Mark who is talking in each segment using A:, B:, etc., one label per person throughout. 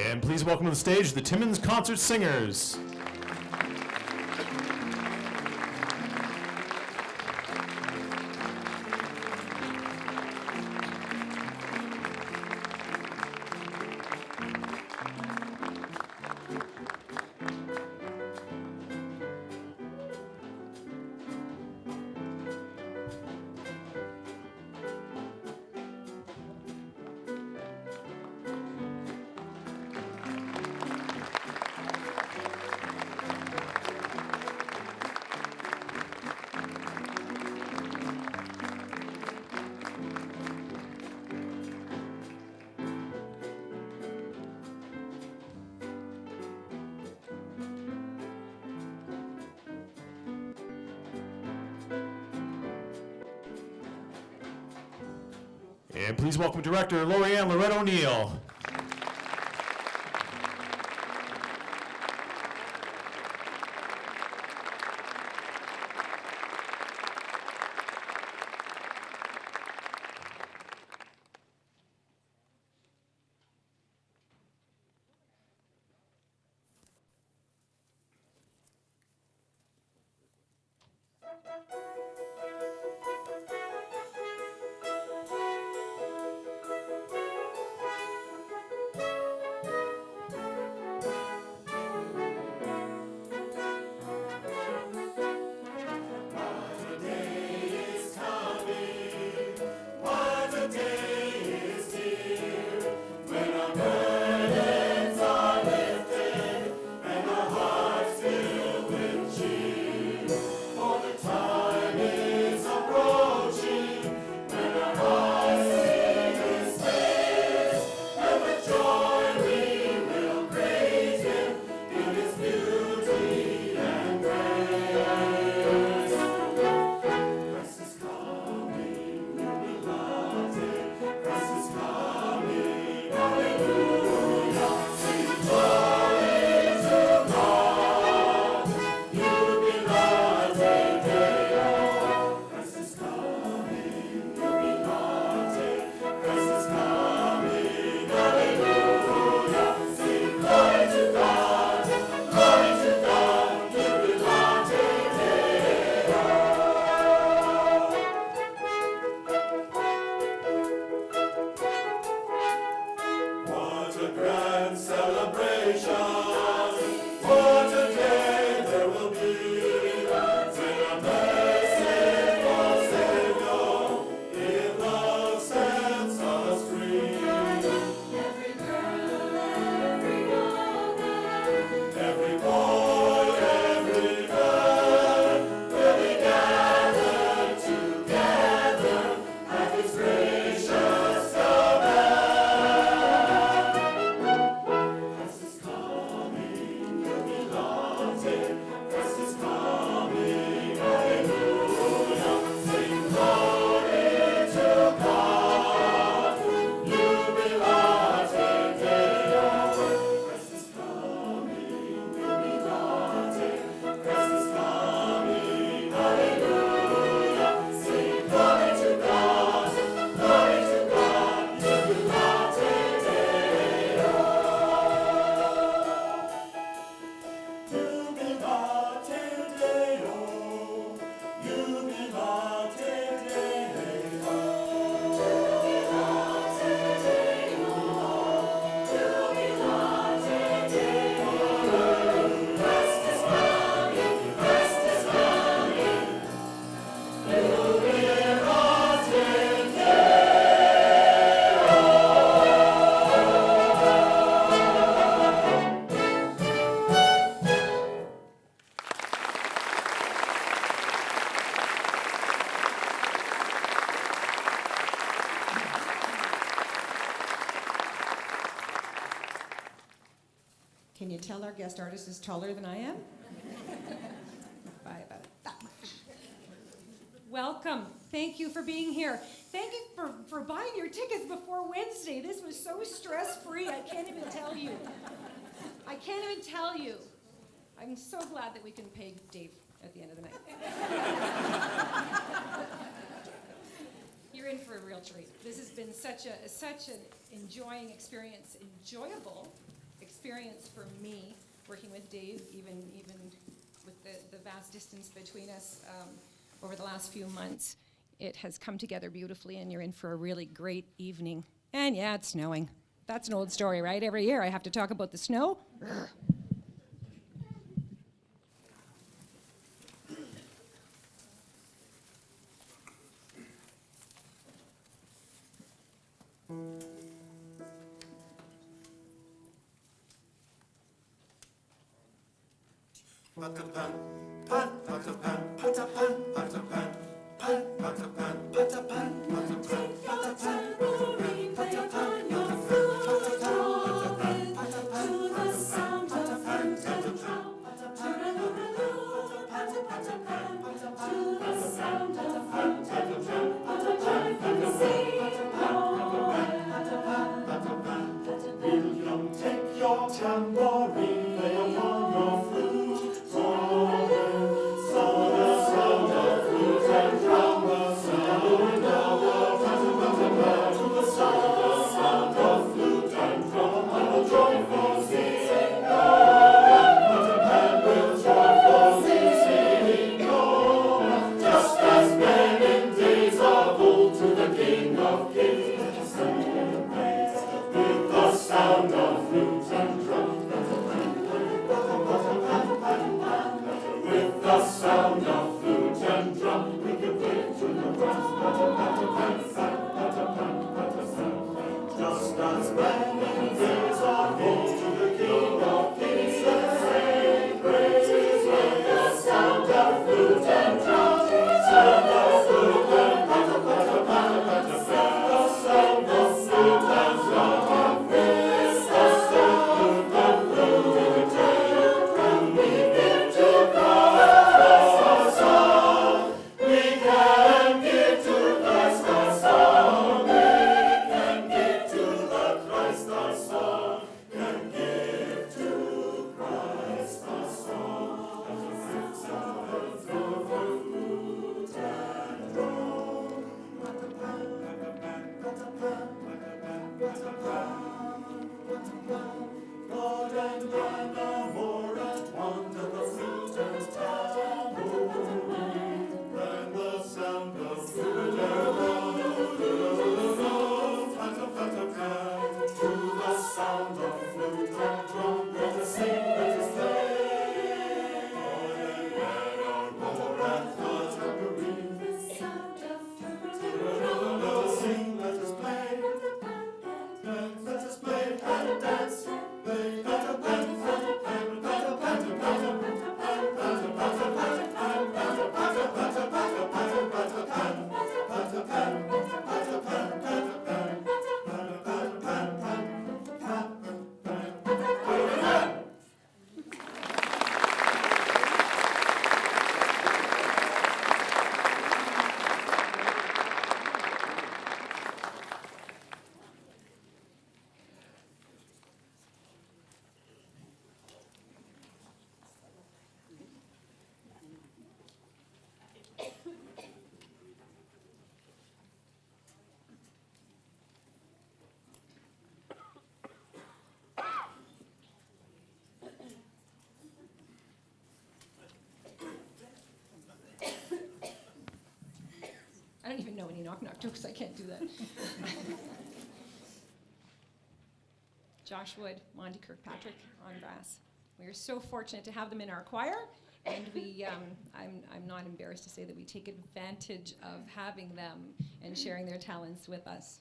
A: And please welcome to the stage the Timmins Concert Singers. And please welcome director Lauri-Ann O'Neill.
B: Can you tell our guest artist is taller than I am? By about that much. Welcome. Thank you for being here. Thank you for buying your tickets before Wednesday. This was so stress-free, I can't even tell you. I can't even tell you. I'm so glad that we can pay Dave at the end of the night. You're in for a real treat. This has been such an enjoying experience, enjoyable experience for me, working with Dave, even with the vast distance between us over the last few months. It has come together beautifully, and you're in for a really great evening. And yeah, it's snowing. That's an old story, right? Every year I have to talk about the snow.
C: Take your tambourine, play upon your flute, so the sound of flute and drum will sound to the sound of flute and drum, and will joyful sing and will joyful sing just as men in days of old to the King of Kings with the sound of flute and drum. With the sound of flute and drum, we can wave to the just as men in days of old to the King of Kings sang praises with the sound of flute and drum. Sound of flute and drum, the sound of flute and drum. With the sound of flute and drum, we give to Christ our song. We can give to Christ our song. We can give to the Christ our song. Can give to Christ our song. And the sound of flute and drum. God and man are more at one than the flute and tambourine. When the sound of flute and drum, to the sound of flute and drum, let us sing, let us play. God and man are more at one tambourine. The sound of flute and drum, let us sing, let us play. Let us play and dance.
B: I don't even know any knock-knock jokes. I can't do that. Josh Wood, Monty Kirkpatrick on brass. We are so fortunate to have them in our choir, and I'm not embarrassed to say that we take advantage of having them and sharing their talents with us.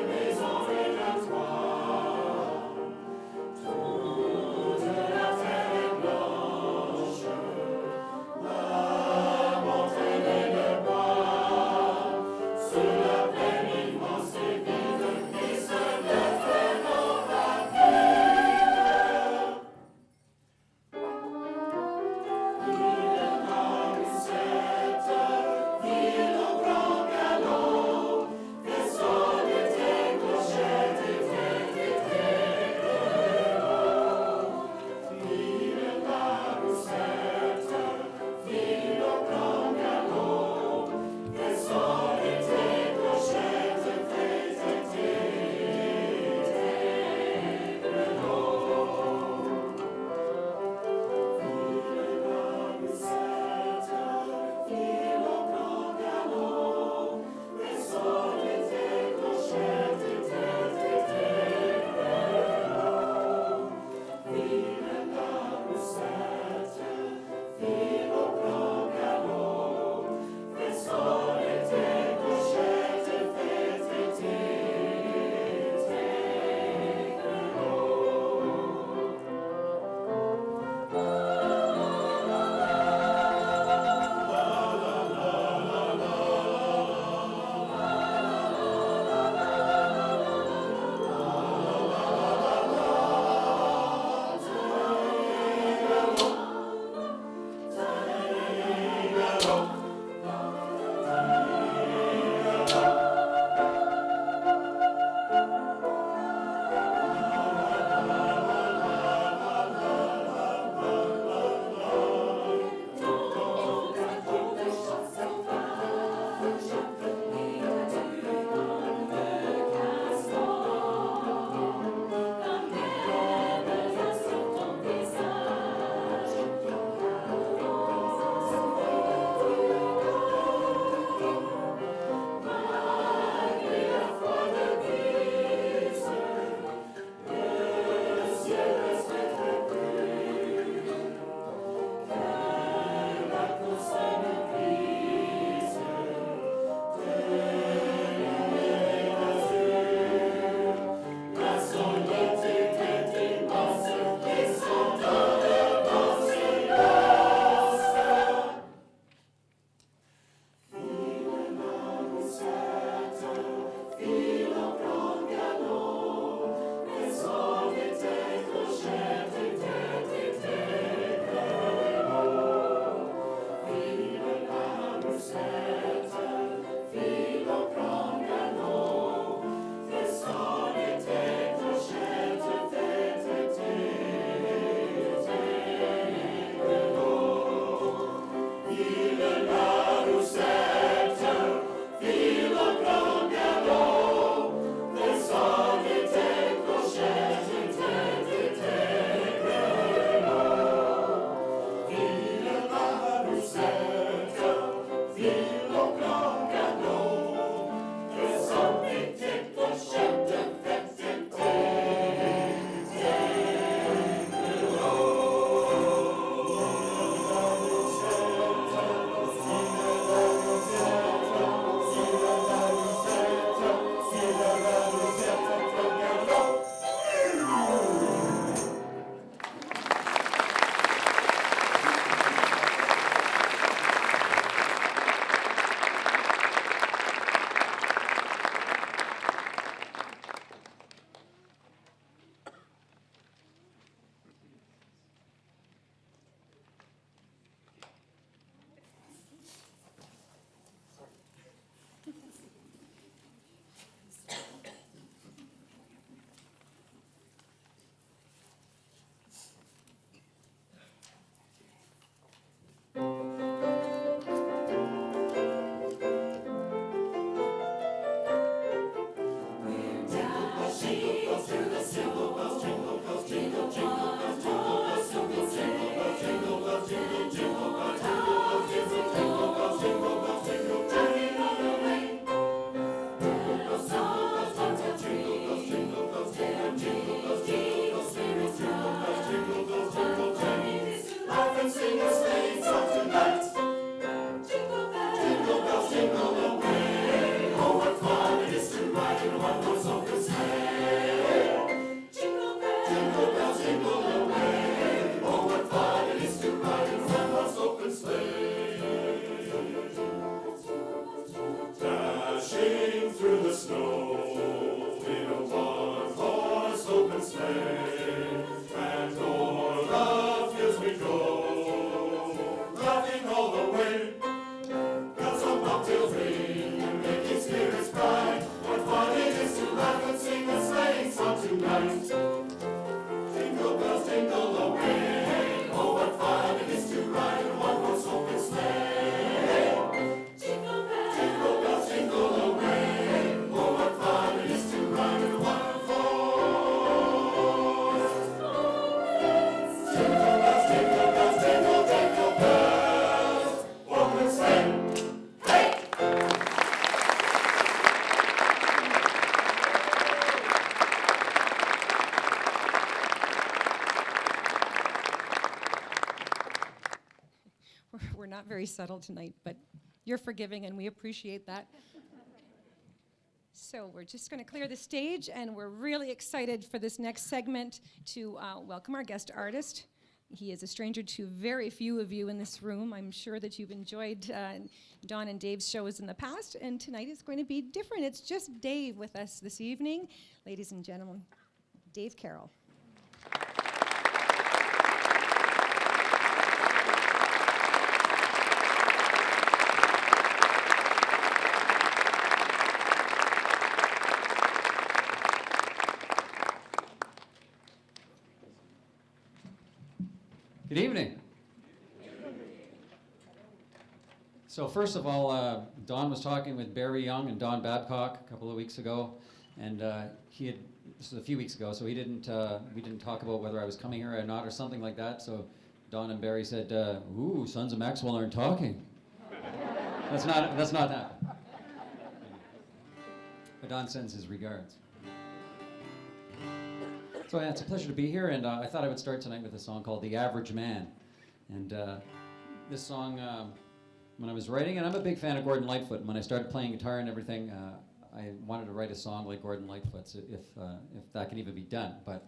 C: Les oreilles à toi.
B: very subtle tonight, but you're forgiving and we appreciate that. So we're just going to clear the stage, and we're really excited for this next segment to welcome our guest artist. He is a stranger to very few of you in this room. I'm sure that you've enjoyed Don and Dave's shows in the past, and tonight is going to be different. It's just Dave with us this evening. Ladies and gentlemen, Dave Carroll.
D: Good evening. So first of all, Don was talking with Barry Young and Don Babcock a couple of weeks ago, and this was a few weeks ago, so we didn't talk about whether I was coming here or not or something like that. So Don and Barry said, "Ooh, Sons of Maxwell aren't talking." That's not happening. But Don sends his regards. So yeah, it's a pleasure to be here, and I thought I would start tonight with a song called "The Average Man." And this song, when I was writing it, I'm a big fan of Gordon Lightfoot, and when I started playing guitar and everything, I wanted to write a song like Gordon Lightfoot's, if that can even be done. But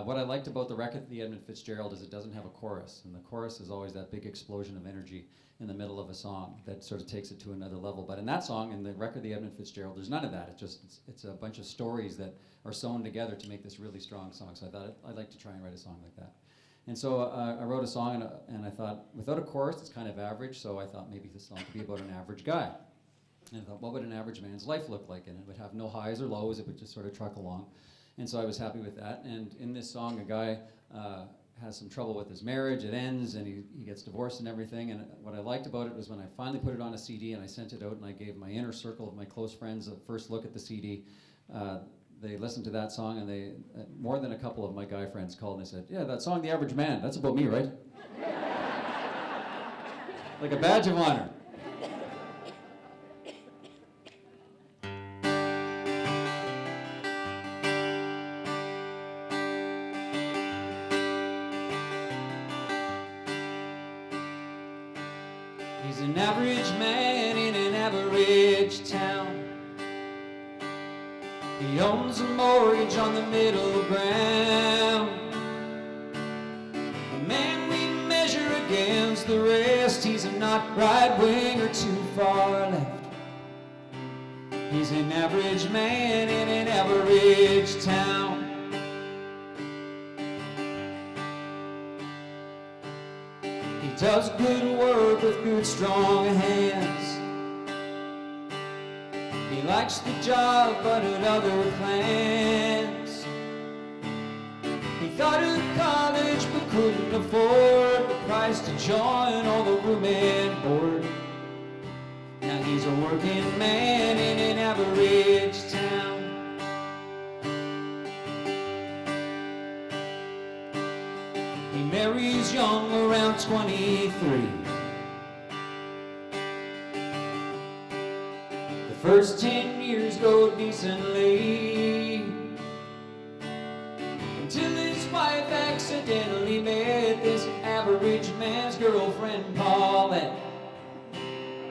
D: what I liked about the record, the Edmund Fitzgerald, is it doesn't have a chorus, and the chorus is always that big explosion of energy in the middle of a song that sort of takes it to another level. But in that song, in the record, the Edmund Fitzgerald, there's none of that. It's a bunch of stories that are sewn together to make this really strong song. So I thought I'd like to try and write a song like that. And so I wrote a song, and I thought, without a chorus, it's kind of average, so I thought maybe this song could be about an average guy. And I thought, what would an average man's life look like? And it would have no highs or lows, it would just sort of truck along. And so I was happy with that. And in this song, a guy has some trouble with his marriage, it ends, and he gets divorced and everything. And what I liked about it was when I finally put it on a CD and I sent it out and I gave my inner circle of my close friends a first look at the CD, they listened to that song, and they more than a couple of my guy friends called and they said, "Yeah, that song, The Average Man, that's about me, right?" Like a badge of honor. He's an average man in an average town. He owns a mortgage on the middle ground. A man we measure against the rest. He's not right wing or too far left. He's an average man in an average town. He does good work with good strong hands. He likes the job but had other plans. He thought of college but couldn't afford the price to join all the room and board. Now he's a working man in an average town. He marries young, around 23. First 10 years go decently, until his wife accidentally met this average man's girlfriend, Paulette.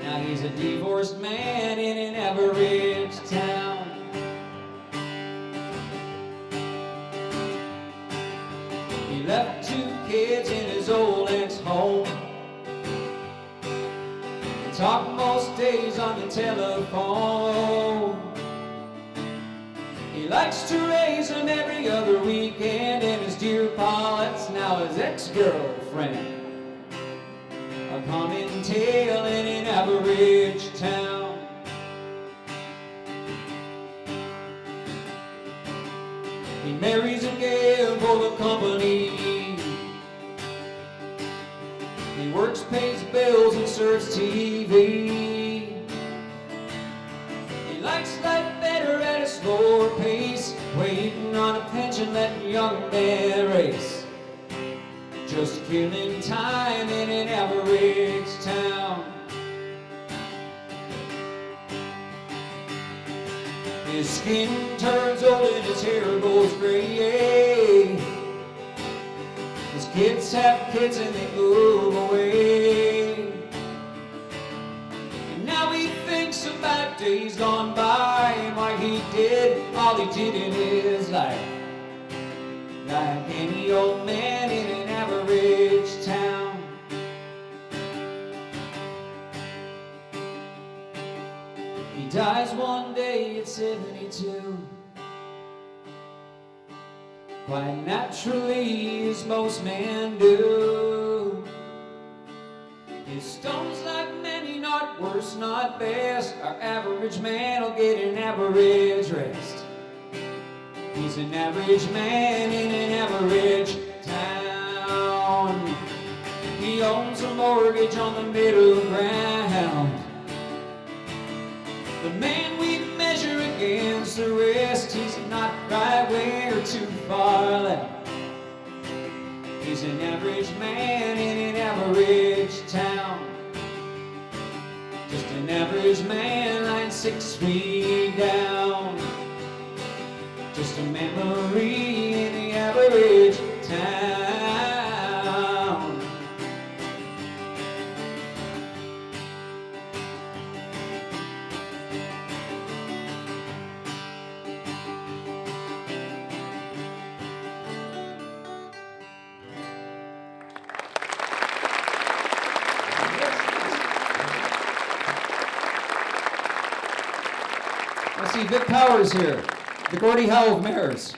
D: Now he's a divorced man in an average town. He left 2 kids in his old ex-home. Talk most days on the telephone. He likes to raise them every other weekend, and his dear Paulette's now his ex-girlfriend. A common tale in an average town. He marries again for the company. He works, pays bills, and serves TV. He likes life better at a slower pace, waiting on a pension, letting young men race. Just killing time in an average town. His skin turns old and his hair goes gray. His kids have kids and they move away. some bad days gone by, and why he did all he did in his life. Like any old man in an average town. He dies one day at 72. Quite naturally, as most men do. His stone's like many, not worse, not best. Our average man will get an average rest. He's an average man in an average town. He owns a mortgage on the middle ground. The man we measure against the rest, he's not right way or too far left. He's an average man in an average town. Just an average man lying 6 feet down. Just a memory in the average town. I see Vic Powers here, the Gordie Howe of mayors.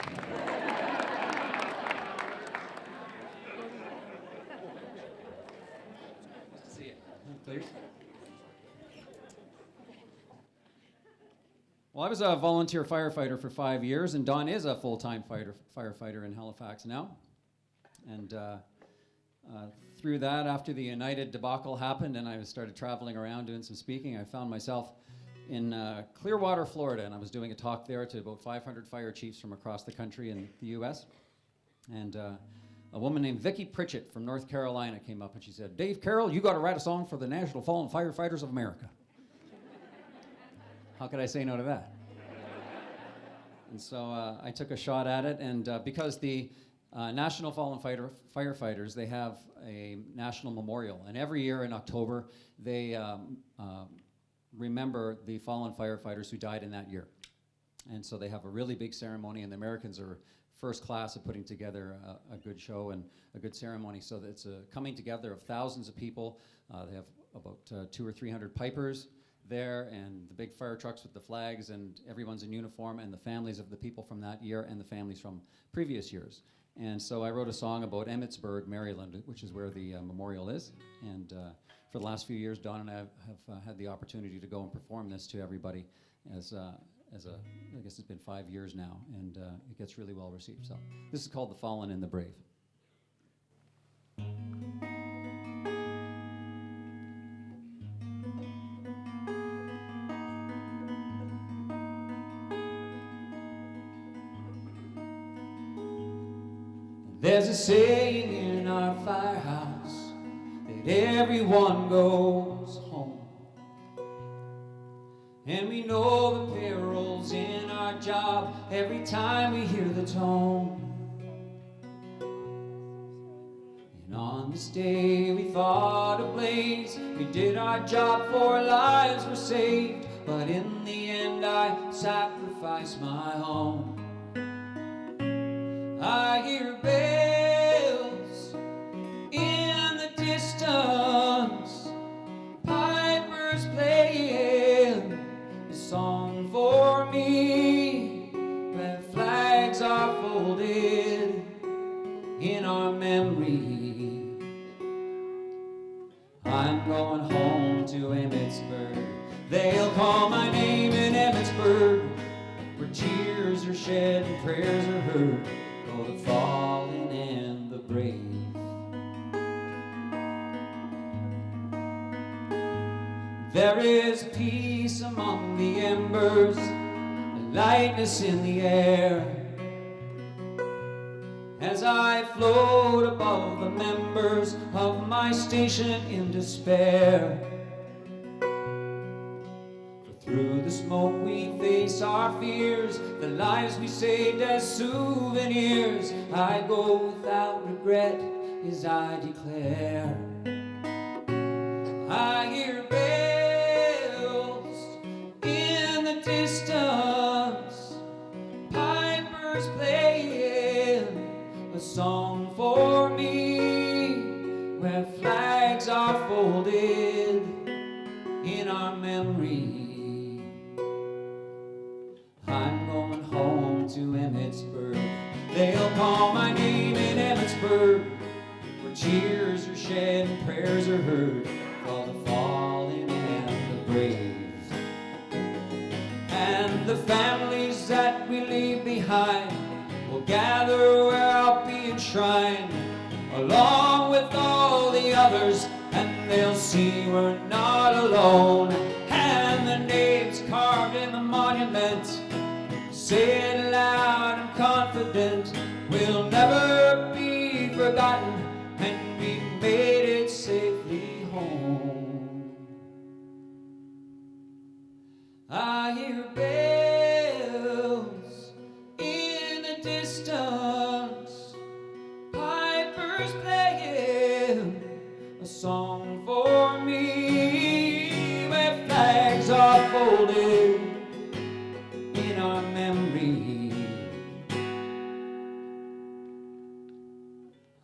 D: Nice to see you. Please. Well, I was a volunteer firefighter for 5 years, and Don is a full-time firefighter in Halifax now. And through that, after the United debacle happened and I started traveling around doing some speaking, I found myself in Clearwater, Florida, and I was doing a talk there to about 500 fire chiefs from across the country in the U.S. And a woman named Vicki Pritchett from North Carolina came up and she said, "Dave Carroll, you got to write a song for the National Fallen Firefighters of America." How could I say no to that? And so I took a shot at it, and because the National Fallen Firefighters, they have a national memorial, and every year in October they remember the fallen firefighters who died in that year. And so they have a really big ceremony, and the Americans are first class at putting together a good show and a good ceremony. So it's a coming together of thousands of people. They have about 200 or 300 pipers there, and the big fire trucks with the flags, and everyone's in uniform, and the families of the people from that year and the families from previous years. And so I wrote a song about Emmitsburg, Maryland, which is where the memorial is. And for the last few years, Don and I have had the opportunity to go and perform this to everybody as a, I guess it's been 5 years now, and it gets really well received. So this is called The Fallen and the Brave. There's a saying in our firehouse that everyone goes home, and we know the perils in our job every time we hear the tone. And on this day we fought a blaze, we did our job for lives were saved, but in the end I sacrificed my home. I hear bells in the distance, pipers playing a song for me. Red flags are folded in our memory. I'm going home to Emmitsburg. They'll call my name in Emmitsburg, where tears are shed and prayers are heard. The fallen and the brave. There is peace among the embers, and lightness in the air, as I float above the members of my station in despair. Through the smoke we face our fears, the lives we saved as souvenirs. I go without regret as I declare. I hear bells memory. I'm going home to Emmitsburg. They'll call my name in Emmitsburg, where tears are shed and prayers are heard for the fallen and the brave. And the families that we leave behind will gather where I'll be enshrined, along with all the others, and they'll see we're not alone. And the names carved in the monument say it loud and confident, we'll never be forgotten, and we made it safely home. I hear bells in the distance, pipers playing a song for me, where flags are folded in our memory.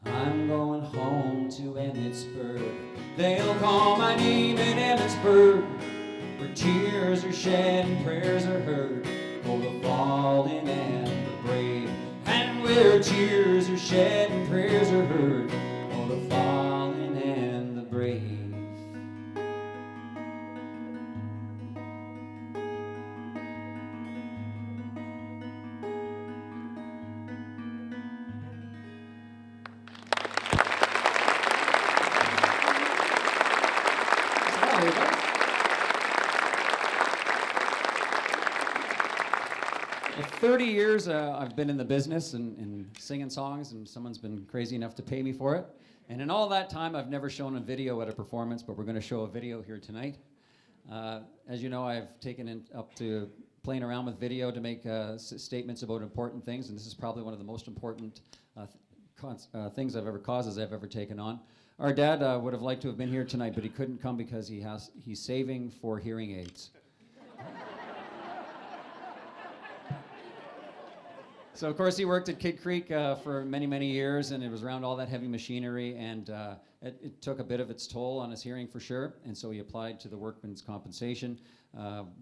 D: I'm going home to Emmitsburg. They'll call my name in Emmitsburg, where tears are shed and prayers are heard for the fallen and the brave. And where tears are shed and prayers are heard for the fallen and the brave. For 30 years I've been in the business and singing songs, and someone's been crazy enough to pay me for it. And in all that time, I've never shown a video at a performance, but we're going to show a video here tonight. As you know, I've taken it up to playing around with video to make statements about important things, and this is probably one of the most important causes I've ever taken on. Our dad would have liked to have been here tonight, but he couldn't come because he's saving for hearing aids. So, of course, he worked at Kid Creek for many, many years, and it was around all that heavy machinery, and it took a bit of its toll on his hearing for sure, and so he applied to the Workmen's Compensation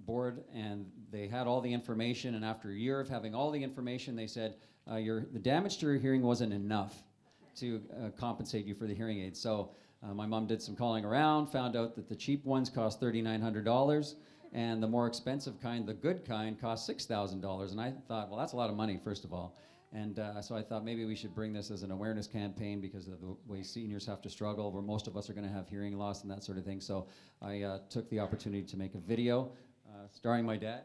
D: Board, and they had all the information, and after a year of having all the information, they said, the damage to your hearing wasn't enough to compensate you for the hearing aids. So my mom did some calling around, found out that the cheap ones cost $3,900, and the more expensive kind, the good kind, cost $6,000. And I thought, well, that's a lot of money, first of all. And so I thought maybe we should bring this as an awareness campaign because of the way seniors have to struggle, where most of us are going to have hearing loss and that sort of thing. So I took the opportunity to make a video starring my dad.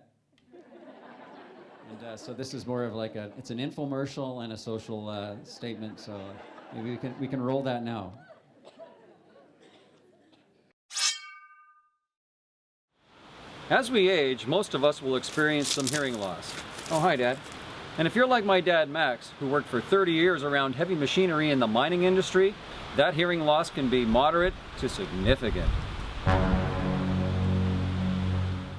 D: And so this is more of like it's an infomercial and a social statement. So maybe we can roll that now. As we age, most of us will experience some hearing loss. Oh, hi, Dad. And if you're like my dad, Max, who worked for 30 years around heavy machinery in the mining industry, that hearing loss can be moderate to significant.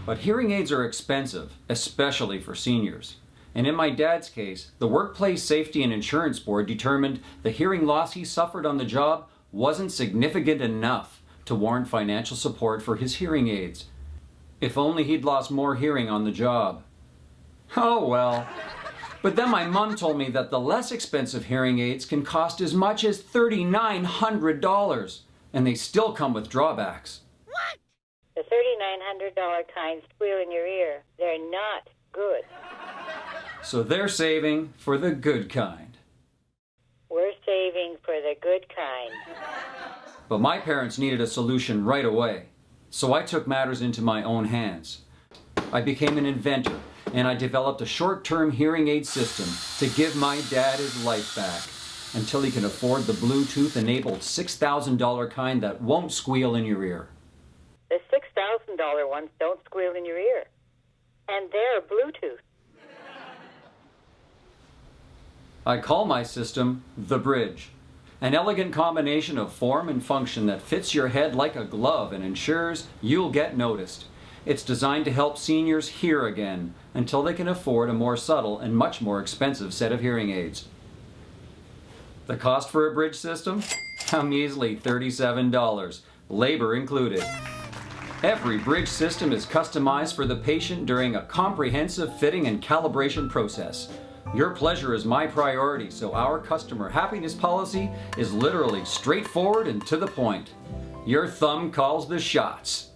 D: But hearing aids are expensive, especially for seniors. And in my dad's case, the Workplace Safety and Insurance Board determined the hearing loss he suffered on the job wasn't significant enough to warrant financial support for his hearing aids. If only he'd lost more hearing on the job. Oh well. But then my mom told me that the less expensive hearing aids can cost as much as $3,900, and they still come with drawbacks.
E: What? The $3,900 kind squeal in your ear. They're not good.
D: So they're saving for the good kind.
E: We're saving for the good kind.
D: But my parents needed a solution right away. So I took matters into my own hands. I became an inventor, and I developed a short-term hearing aid system to give my dad his life back until he can afford the Bluetooth-enabled $6,000 kind that won't squeal in your ear.
E: The $6,000 ones don't squeal in your ear. And they're Bluetooth.
D: I call my system the Bridge. An elegant combination of form and function that fits your head like a glove and ensures you'll get noticed. It's designed to help seniors hear again until they can afford a more subtle and much more expensive set of hearing aids. The cost for a Bridge system? A measly $37, labor included. Every bridge system is customized for the patient during a comprehensive fitting and calibration process. Your pleasure is my priority, so our customer happiness policy is literally straightforward and to the point. Your thumb calls the shots.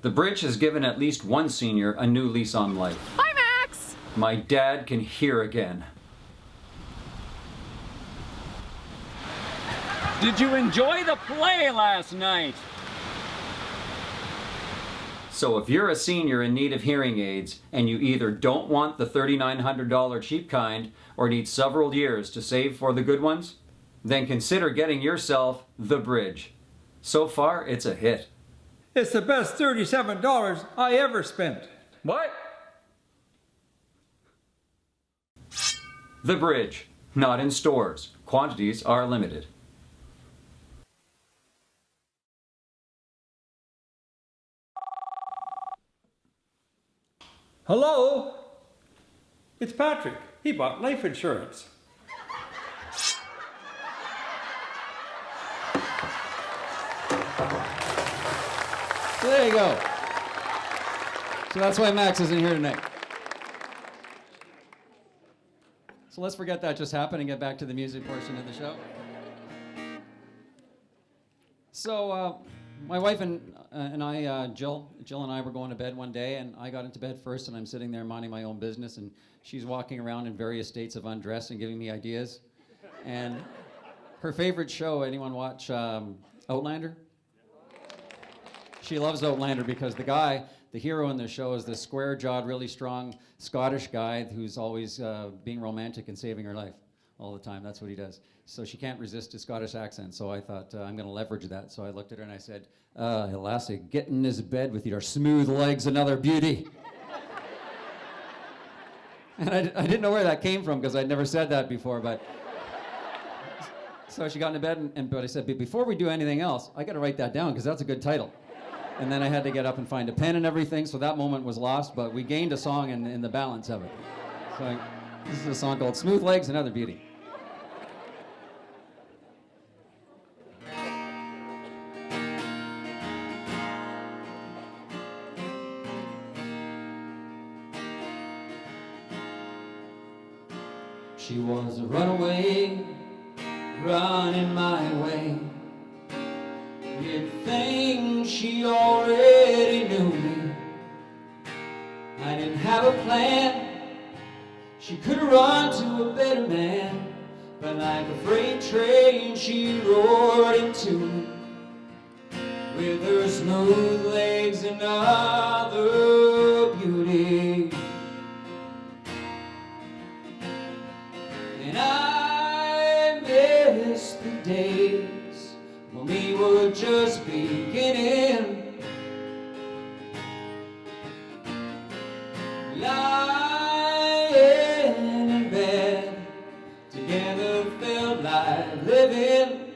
D: The bridge has given at least one senior a new lease on life.
F: Hi, Max!
D: My dad can hear again.
G: Did you enjoy the play last night?
D: So if you're a senior in need of hearing aids and you either don't want the $3,900 cheap kind or need several years to save for the good ones, then consider getting yourself the bridge. So far, it's a hit.
H: It's the best $37 I ever spent.
G: What?
D: The bridge, not in stores. Quantities are limited.
H: Hello? It's Patrick. He bought life insurance.
D: So there you go. So that's why Max isn't here tonight. So let's forget that just happened and get back to the music portion of the show. So my wife and I, Jill and I were going to bed one day, and I got into bed first, and I'm sitting there minding my own business, and she's walking around in various states of undress and giving me ideas. And her favorite show, anyone watch Outlander? She loves Outlander because the hero in the show is this square-jawed, really strong Scottish guy who's always being romantic and saving her life all the time. That's what he does. So she can't resist his Scottish accent, so I thought, I'm going to leverage that. So I looked at her and I said, lassie, get in this bed with your smooth legs, another beauty. And I didn't know where that came from because I'd never said that before, but... So she got into bed, but I said, before we do anything else, I got to write that down because that's a good title. And then I had to get up and find a pen and everything, so that moment was lost, but we gained a song in the balance of it. So this is a song called Smooth Legs, Another Beauty. She was a runaway, running my way. Did things she already knew me. I didn't have a plan. She could run to a better man, but like a freight train she roared into me. With her smooth legs and other beauty. And I miss the days when we were just beginning. Lying in bed together felt like living.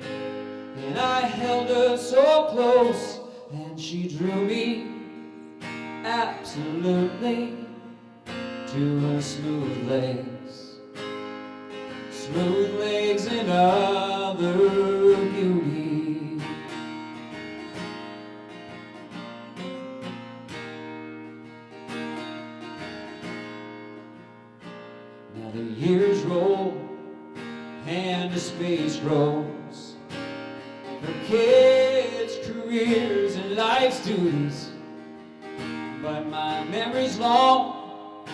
D: And I held her so close and she drew me absolutely to her smooth legs. Smooth legs and other beauty. Now the years roll and the space grows for kids, careers, and life's duties. But my memory's long,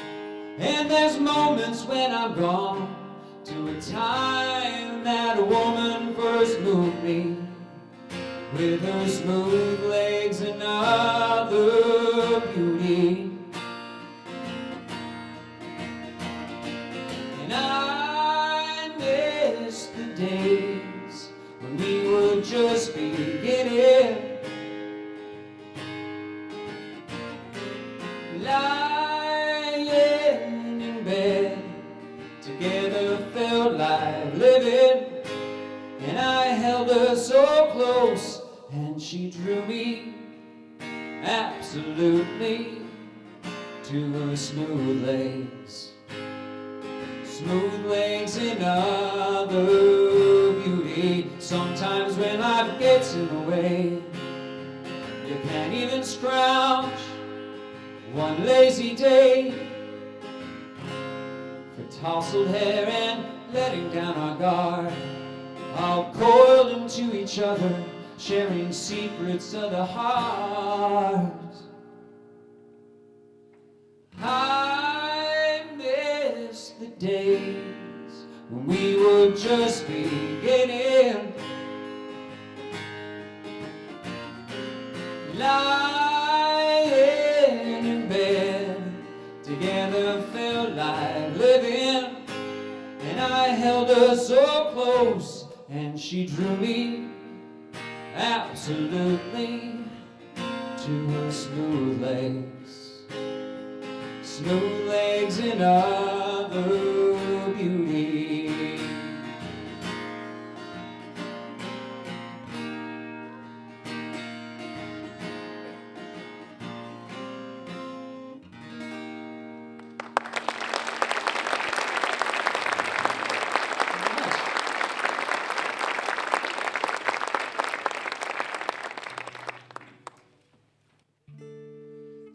D: and there's moments when I'm gone to a time that a woman first moved me with her smooth legs and other beauty. And I miss the days when we were just beginning. Lying in bed together felt like living. And I held her so close and she drew me absolutely to her smooth legs. Smooth legs and other beauty. Sometimes when life gets in the way, you You can't even scrounge one lazy day for tousled hair and letting down our guard, all coiled into each other, sharing secrets of the heart. I miss the days when we were just beginning, lying in bed together felt like living, and I held her so close and she drew me absolutely to her smooth legs and other beauty.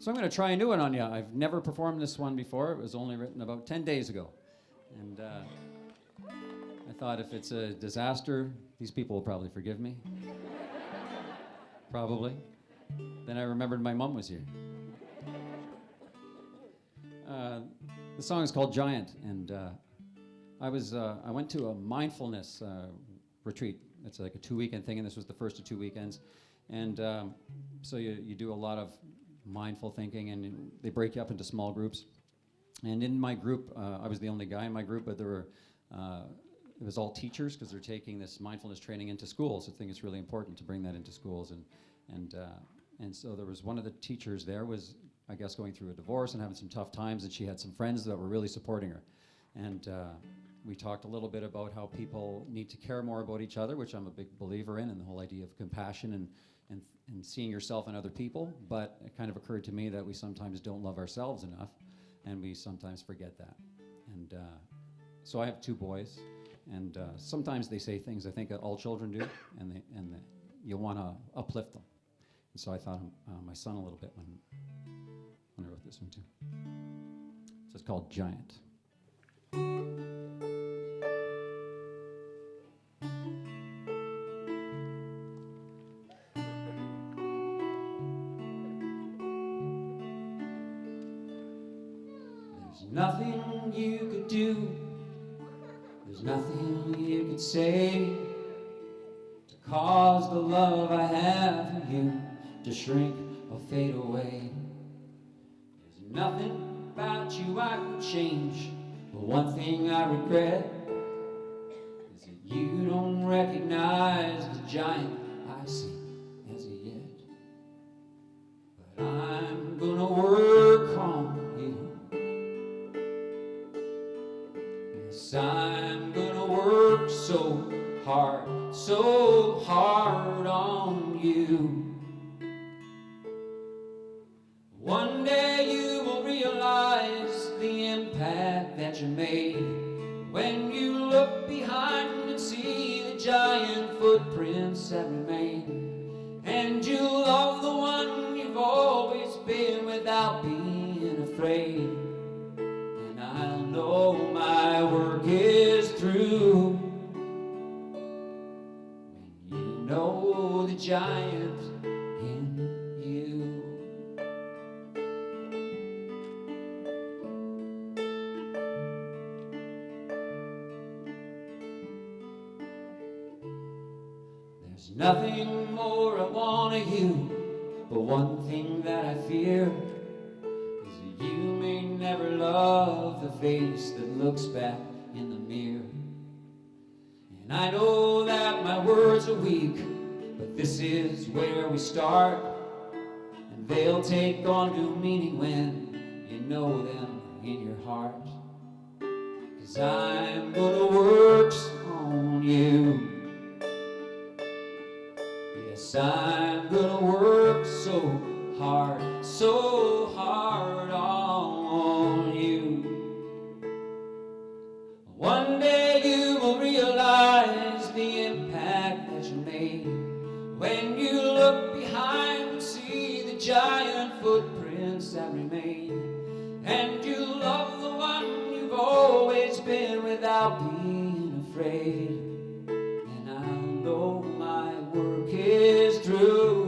D: So I'm going to try a new one on you. I've never performed this one before. It was only written about 10 days ago. And I thought if it's a disaster, these people will probably forgive me. Probably. Then I remembered my mom was here. The song is called Giant, and I went to a mindfulness retreat. It's like a 2-weekend thing, and this was the first of 2 weekends. And so you do a lot of mindful thinking, and they break you up into small groups. And in my group, I was the only guy in my group, but there were it was all teachers, because they're taking this mindfulness training into schools. I think it's really important to bring that into schools. And so there was one of the teachers there was, I guess, going through a divorce and having some tough times, and she had some friends that were really supporting her. And we talked a little bit about how people need to care more about each other, which I'm a big believer in, and the whole idea of compassion and seeing yourself in other people. But it kind of occurred to me that we sometimes don't love ourselves enough, and we sometimes forget that. And so I have 2 boys, and sometimes they say things I think that all children do, and you want to uplift them. And so I thought of my son a little bit when I wrote this one too. So it's called Giant. There's nothing you could do, there's nothing you could say to cause the love I have for you to shrink or fade away. There's nothing about you I could change, but one thing I regret is that you don't recognize the giant I see as a yet. But I'm gonna work on you. Yes, I'm gonna work so hard on you. One day you will realize the impact that you made when you look behind and see the giant footprints that remain. And you'll love the one you've always been without being afraid. And I'll know my work is through when you know the giant in you. There's nothing more I want of you, but one thing that I fear is that you may never love the face that looks back in the mirror. And I know that my words are weak, but this is where we start, and they'll take on new meaning when you know them in your heart. 'Cause I'm gonna work on you. Yes, I'm gonna work so hard on you. One day you will realize the impact that you made when you look behind and see that remain. And you love the one you've always been without being afraid. And I'll know my work is through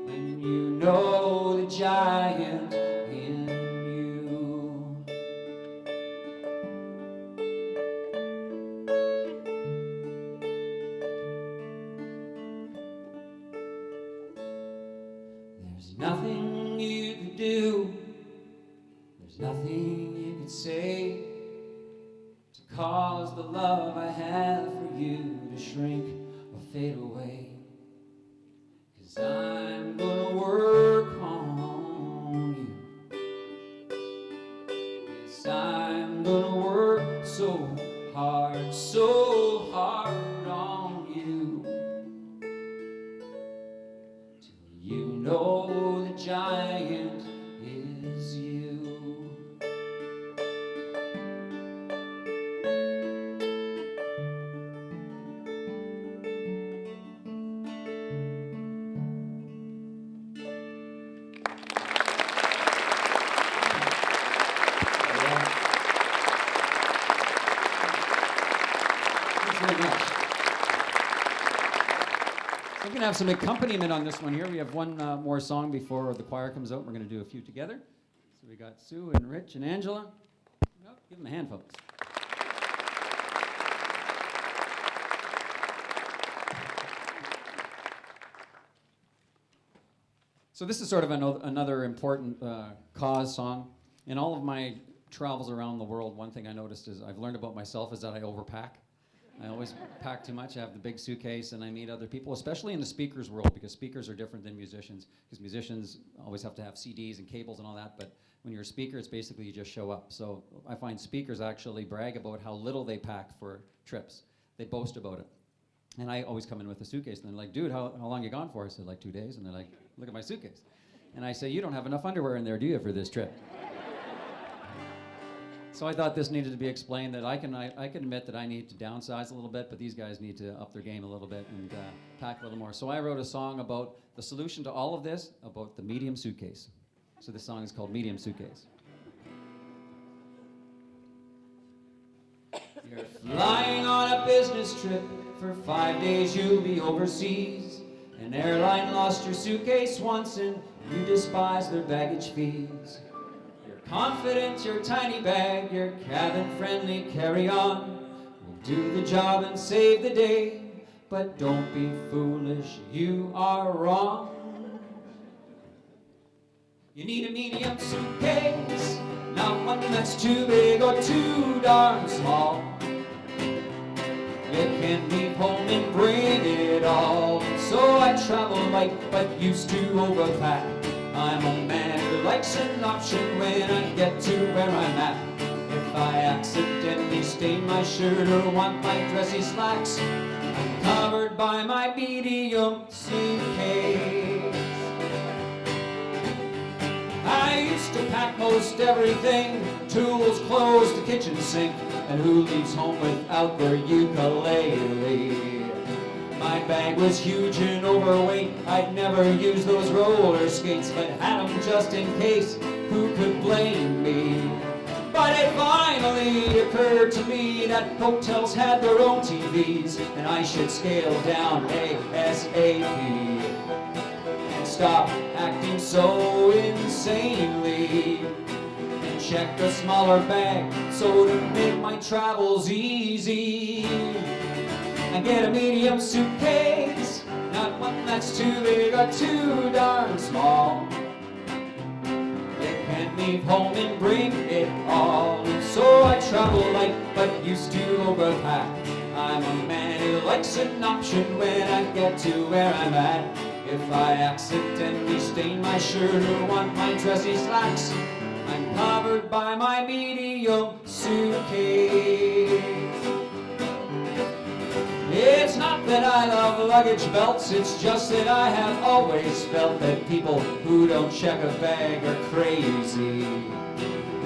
D: when you know the giant in you. There's nothing you could do, there's nothing you could say to cause the love I have for you to shrink or fade away. 'Cause I'm gonna work on you. Yes, I'm gonna work so hard on you. Till you know the giant is you. Thanks very much. So we're going to have some accompaniment on this one here. We have one more song before the choir comes out. We're going to do a few together. So we got Sue and Rich and Angela. Oh, give them a hand, folks. So this is sort of another important cause song. In all of my travels around the world, one thing I noticed is I've learned about myself is that I overpack. I always pack too much. I have the big suitcase, and I meet other people, especially in the speakers world, because speakers are different than musicians. Because musicians always have to have CDs and cables and all that, but when you're a speaker, it's basically you just show up. So I find speakers actually brag about how little they pack for trips. They boast about it. And I always come in with a suitcase, and they're like, dude, how long you gone for? I said, like 2 days. And they're like, look at my suitcase. And I say, you don't have enough underwear in there, do you, for this trip? So I thought this needed to be explained, that I can admit that I need to downsize a little bit, but these guys need to up their game a little bit and pack a little more. So I wrote a song about the solution to all of this, about the medium suitcase. So this song is called Medium Suitcase. You're flying on a business trip. For 5 days you'll be overseas. An airline lost your suitcase once and you despise their baggage fees. Confident, your tiny bag, your cabin-friendly carry-on will do the job and save the day, but don't be foolish, you are wrong. You need a medium suitcase, not one that's too big or too darn small. You can leave home and bring it all. So I travel light, but used to overpack. I'm a man who likes an option when I get to where I'm at. If I accidentally stain my shirt or want my dressy slacks, I'm covered by my medium suitcase. I used to pack most everything, tools, clothes, the kitchen sink, and who leaves home without their ukulele? My bag was huge and overweight, I'd never use those roller skates, but had them just in case, who could blame me? But it finally occurred to me that hotels had their own TVs, and I should scale down ASAP and stop acting so insanely, and check a smaller bag so to make my travels easy. And get a medium suitcase, not one that's too big or too darn small. You can leave home and bring it all. And so I travel light, but used to overpack. I'm a man who likes an option when I get to where I'm at. If I accidentally stain my shirt or want my dressy slacks, I'm covered by my medium suitcase. It's not that I love luggage belts, it's just that I have always felt that people who don't check a bag are crazy.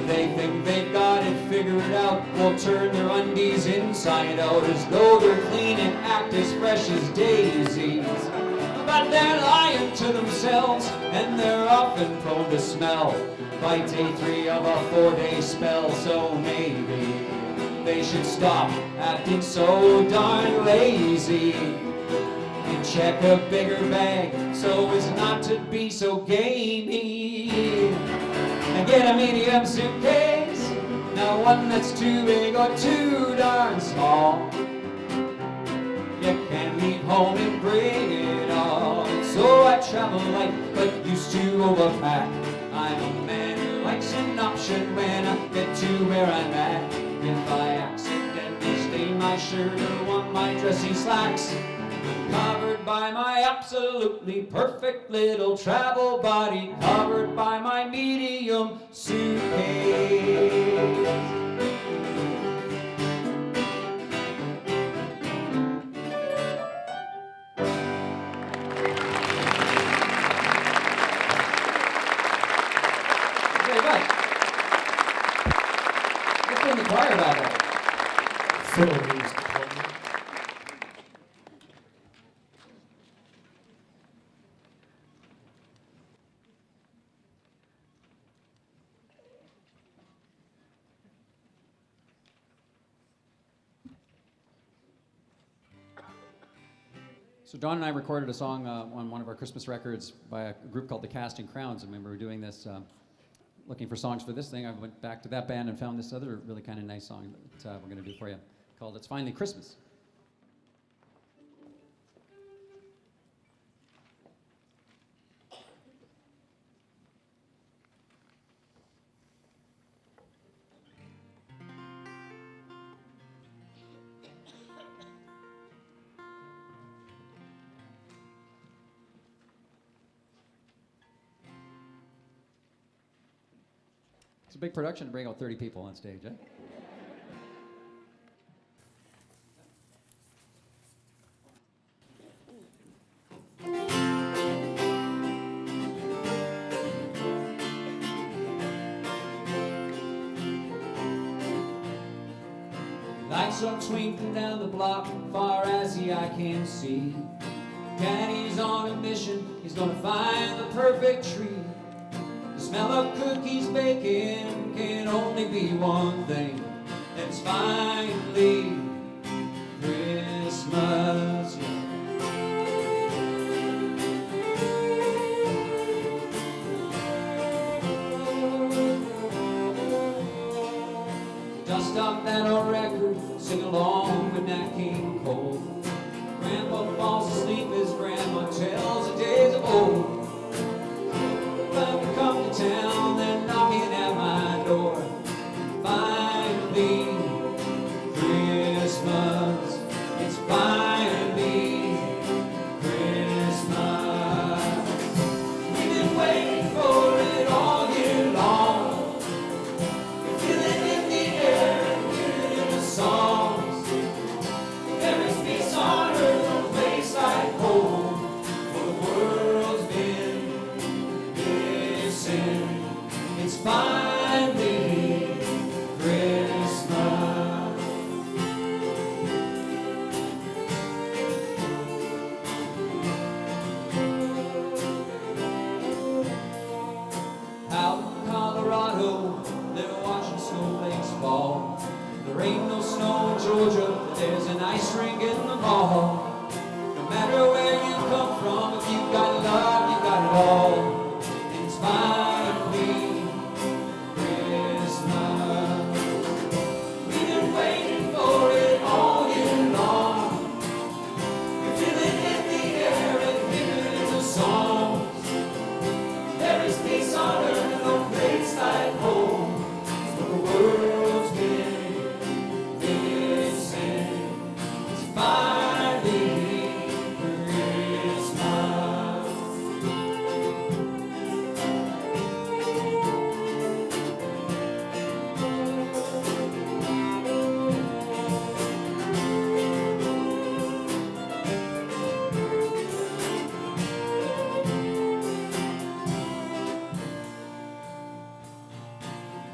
D: They think they've got it figured out, will turn their undies inside out as though they're clean and act as fresh as daisies. but they're lying to themselves, and they're often prone to smell. By day 3 of a 4-day spell, so maybe they should stop acting so darn lazy and check a bigger bag so as not to be so gamey. And get a medium suitcase, not one that's too big or too darn small. You can leave home and bring it all. And so I travel light, but used to overpack. I'm a man who likes an option when I get to where I'm at. If I accidentally stain my shirt or want my dressy slacks, covered by my absolutely perfect little travel body, covered by my medium suitcase. Very much. Let's get in the choir about that.
A: Fiddle music.
D: So Dawn and I recorded a song on one of our Christmas records by a group called the Casting Crowns. And when we were doing this, looking for songs for this thing, I went back to that band and found this other really kind of nice song that we're going to do for you called It's Finally Christmas. It's a big production to bring out 30 people on stage, eh? Lights are twinkling down the block, far as the eye can see. Daddy's on a mission, he's gonna find the perfect tree. The smell of cookies baking can only be one thing. It's finally Christmas, yeah. Dust off that old record, sing along with Nat King Cole. Grandpa falls asleep as Grandma tells the days of old. When we come to town, they're knocking at my door. Finally, Christmas. It's finally Christmas. We've been waiting for it all year long. We feel it in the air and hear it in the songs. There is peace on earth, no place like home. For the world's been missing. It's finally Christmas. Out in Colorado, they're watching snowflakes fall. There ain't no snow in Georgia, but there's an ice rink in the mall. No matter where you come from, if you've got love, you got it all. It's finally Christmas. We've been waiting for it all year long. We feel it in the air and hear it in the songs. There is peace on earth, no place like home. For the world's been missing. It's finally Christmas.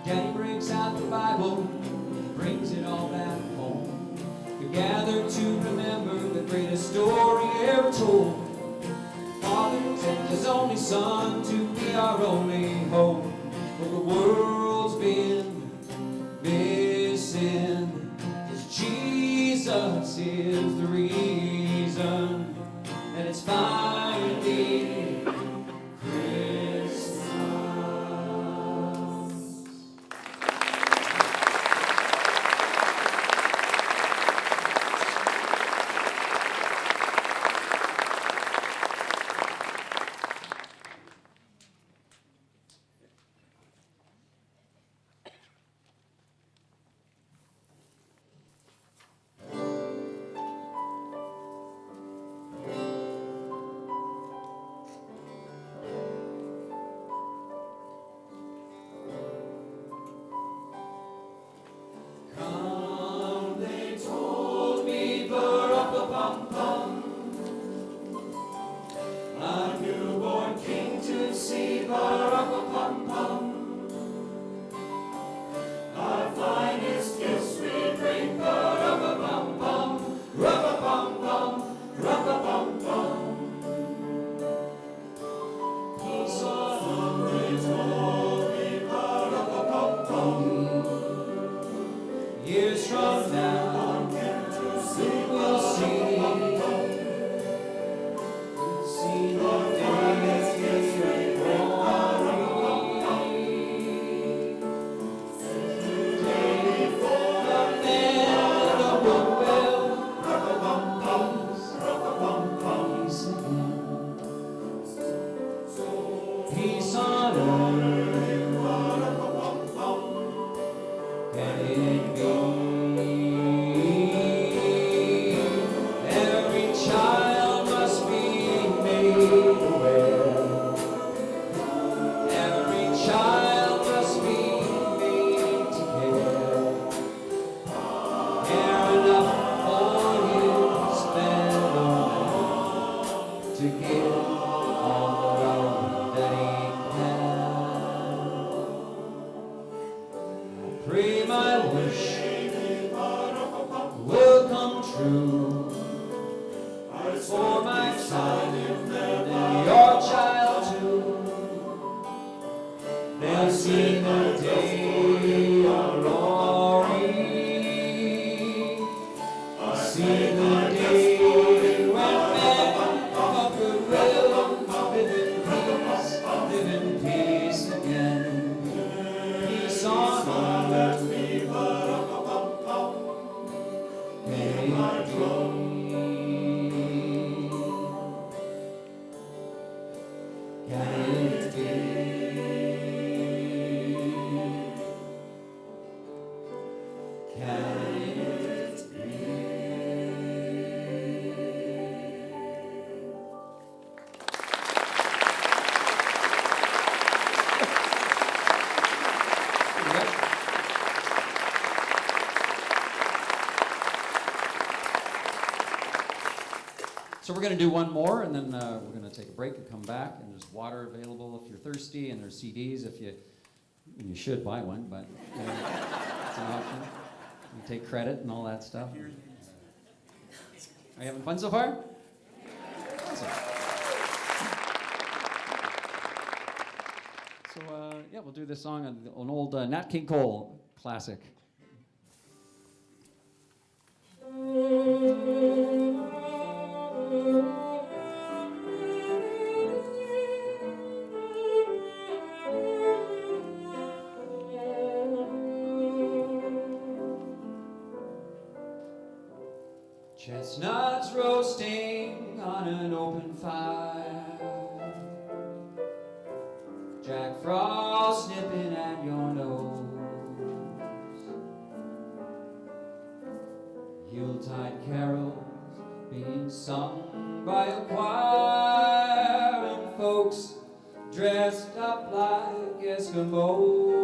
D: Daddy breaks out the Bible, brings it all back home. We gather to remember the greatest story ever told. sent His only Son to be our only hope. For the world's been missing, 'cause Jesus is the reason, and it's finally Christmas. Come, they told me, ba-rum-pa-pum-pum, a newborn king to see, ba-rum-pa-pum-pum. Our finest gifts we bring, ba-rum-pa-pum-pum, rum-pa-pum-pum, rum-pa-pum-pum. Peace on earth, they told me, ba-rum-pa-pum-pum. Years from now, we'll see the day of glory. Day before the man of the will, peace again. Peace on earth. Can it be? Every child must be made aware. Every child must be made to care. Care enough for his fellow man to give all the love that he can. Pray my wish will come true for my child and your child too. They'll see the day of glory, see the day when men of goodwill live in peace again. Peace on earth. May it be. Can it be? Can it be? So we're going to do one more, and then we're going to take a break and come back. And there's water available if you're thirsty, and there's CDs if you should buy one, but it's an option. You take credit and all that stuff. Are you having fun so far? Awesome. So yeah, we'll do this song, an old Nat King Cole classic. Chestnuts roasting on an open fire, Jack Frost nipping at your nose, Yuletide carols being sung by a choir, and folks dressed up like Eskimos.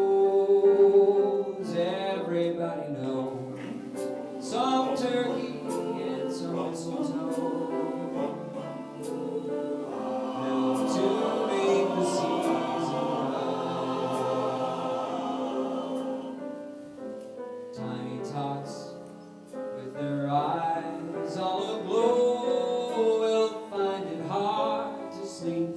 D: Everybody knows some turkey and some mistletoe help to make the season bright. Tiny tots with their eyes all aglow will find it hard to sleep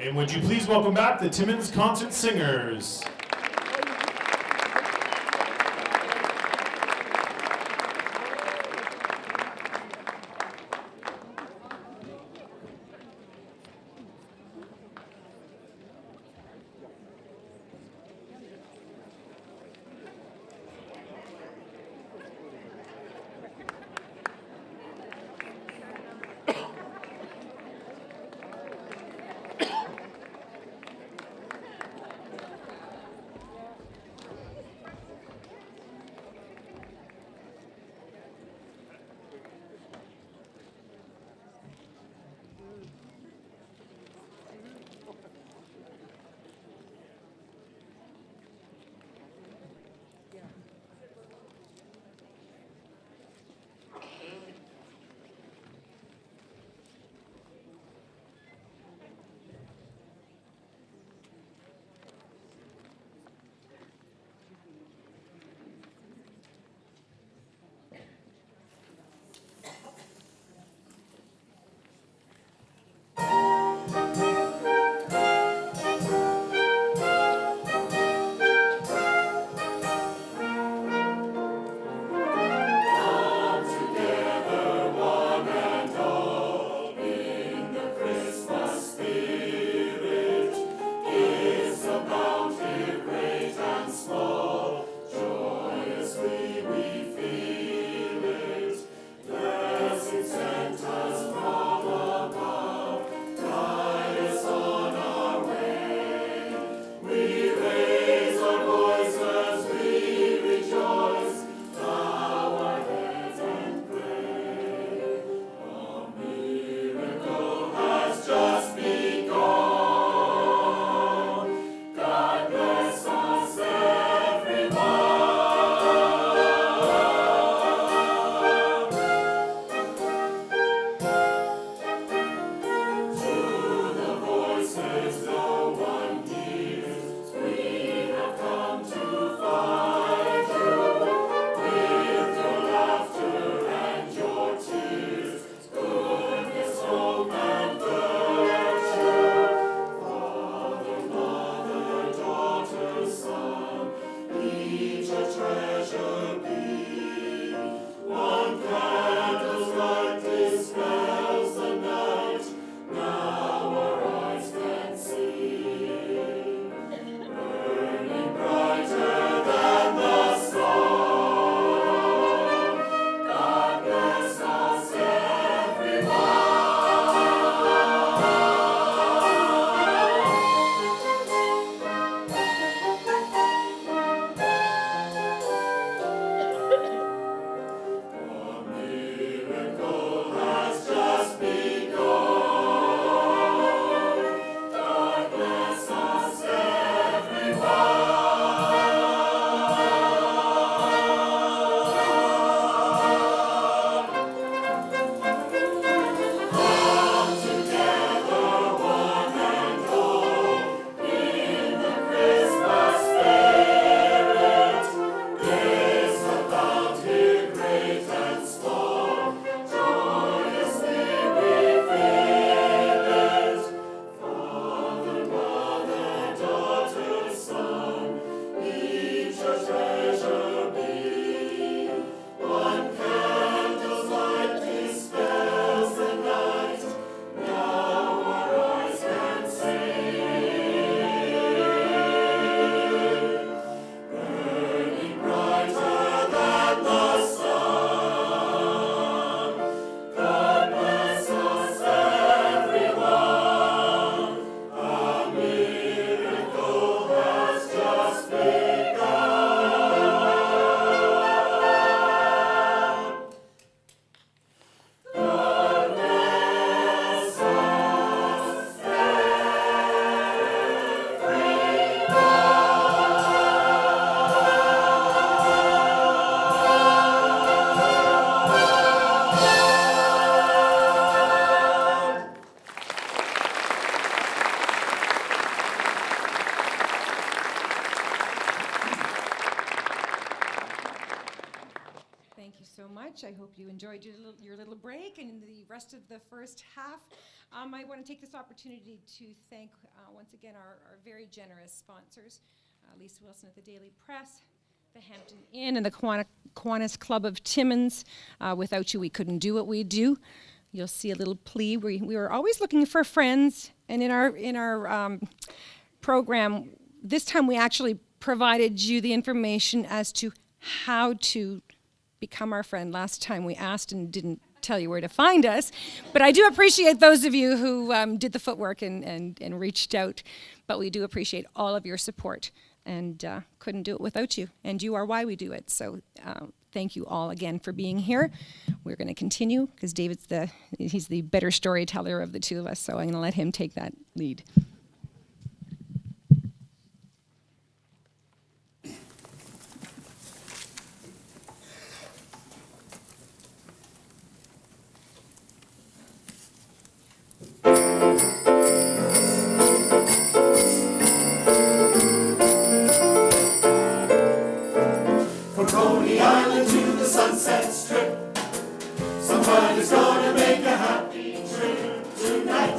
A: And would you please welcome back the Timmins Concert Singers?
B: you enjoyed your little break and the rest of the first half. I want to take this opportunity to thank once again our very generous sponsors, Lisa Wilson at the Daily Press, the Hampton Inn, and the Kiwanis Club of Timmins. Without you, we couldn't do what we do. You'll see a little plea. We were always looking for friends, and in our program, this time we actually provided you the information as to how to become our friend. Last time we asked and didn't tell you where to find us, but I do appreciate those of you who did the footwork and reached out, but we do appreciate all of your support, and couldn't do it without you, and you are why we do it. So thank you all again for being here. We're going to continue because David's he's the better storyteller of the two of us, so I'm going to let him take that lead.
C: From Coney Island to the Sunset Strip, somebody's gonna make a happy trip tonight.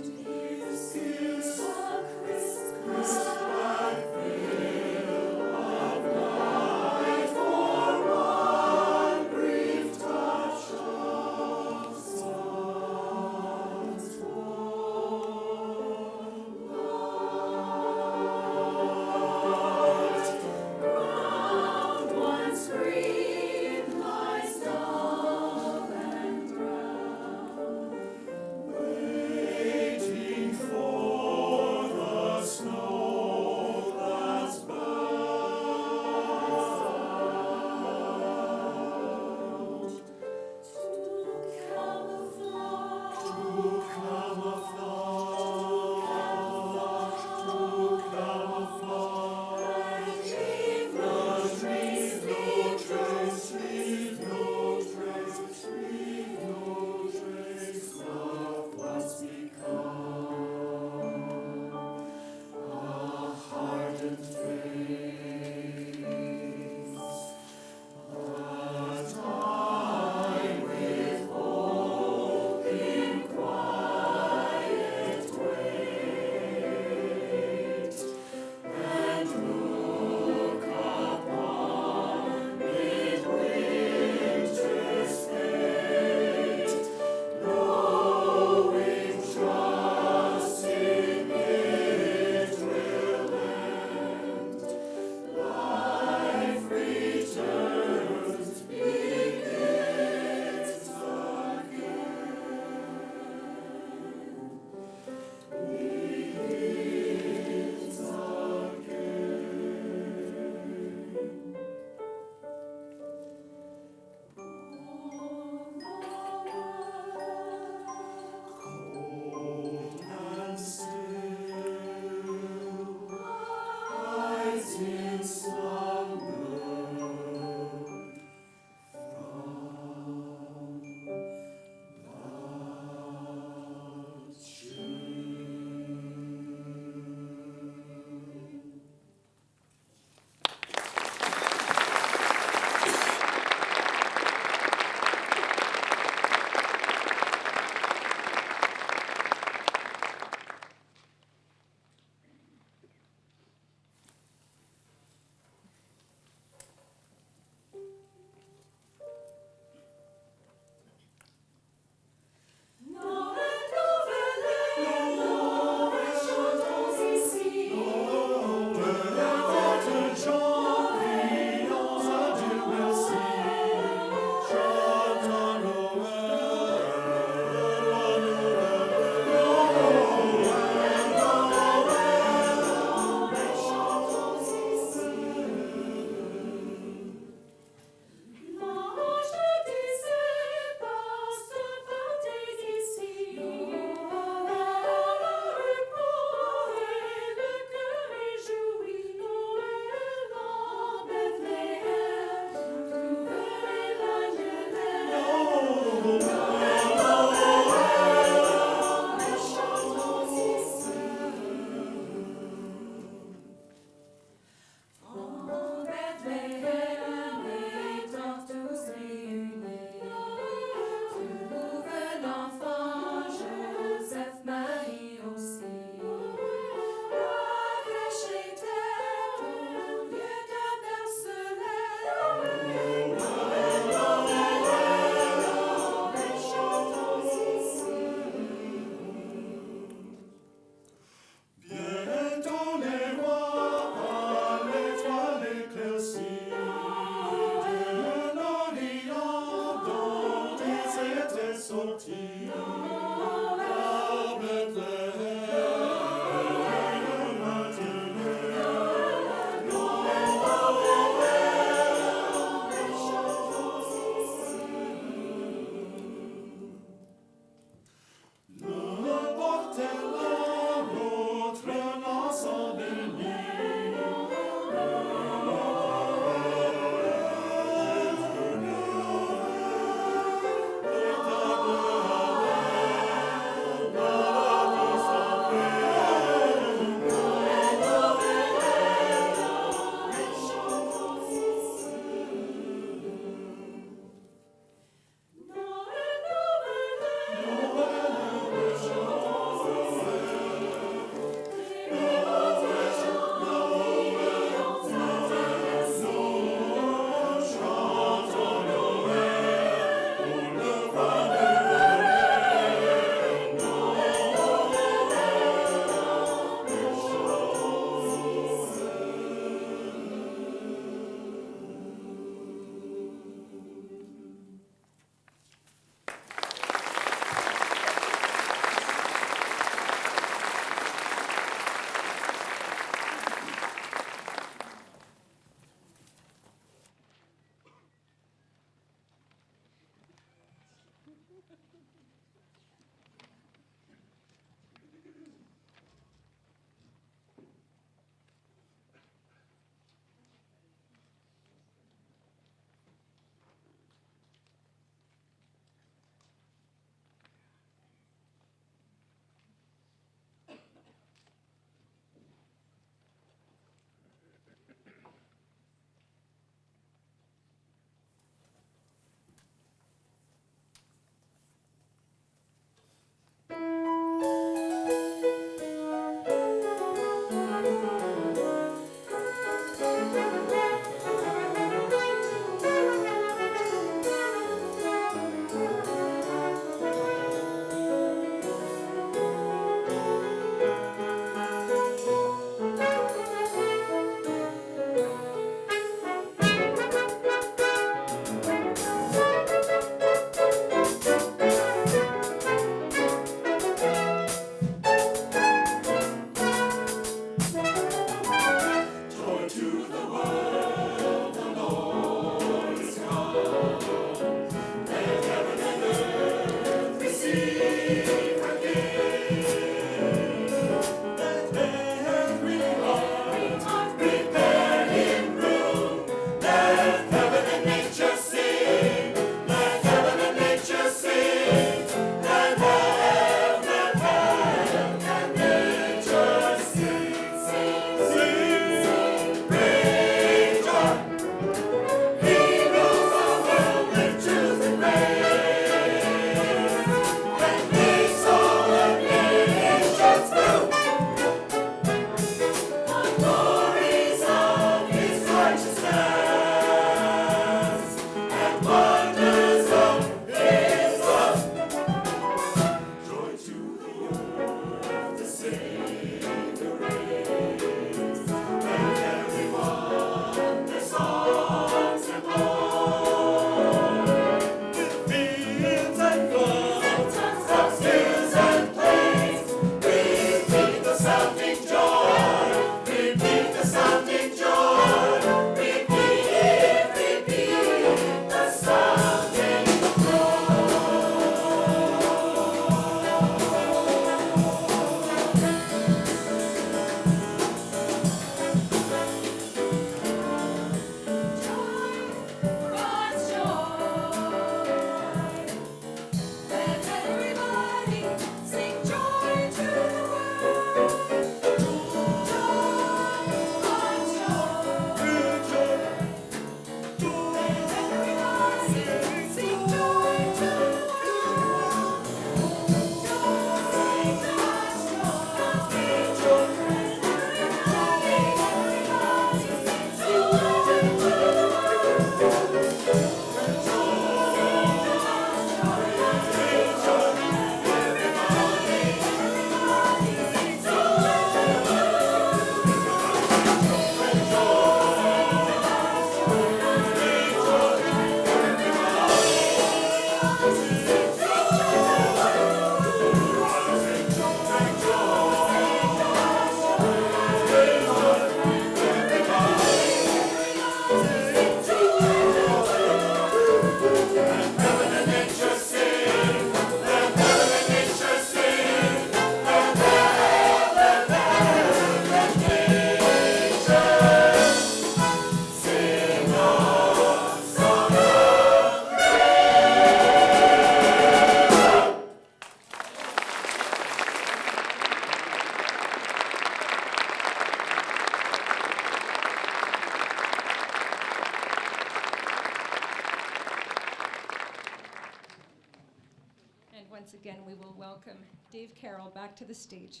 B: welcome Dave Carroll back to the stage.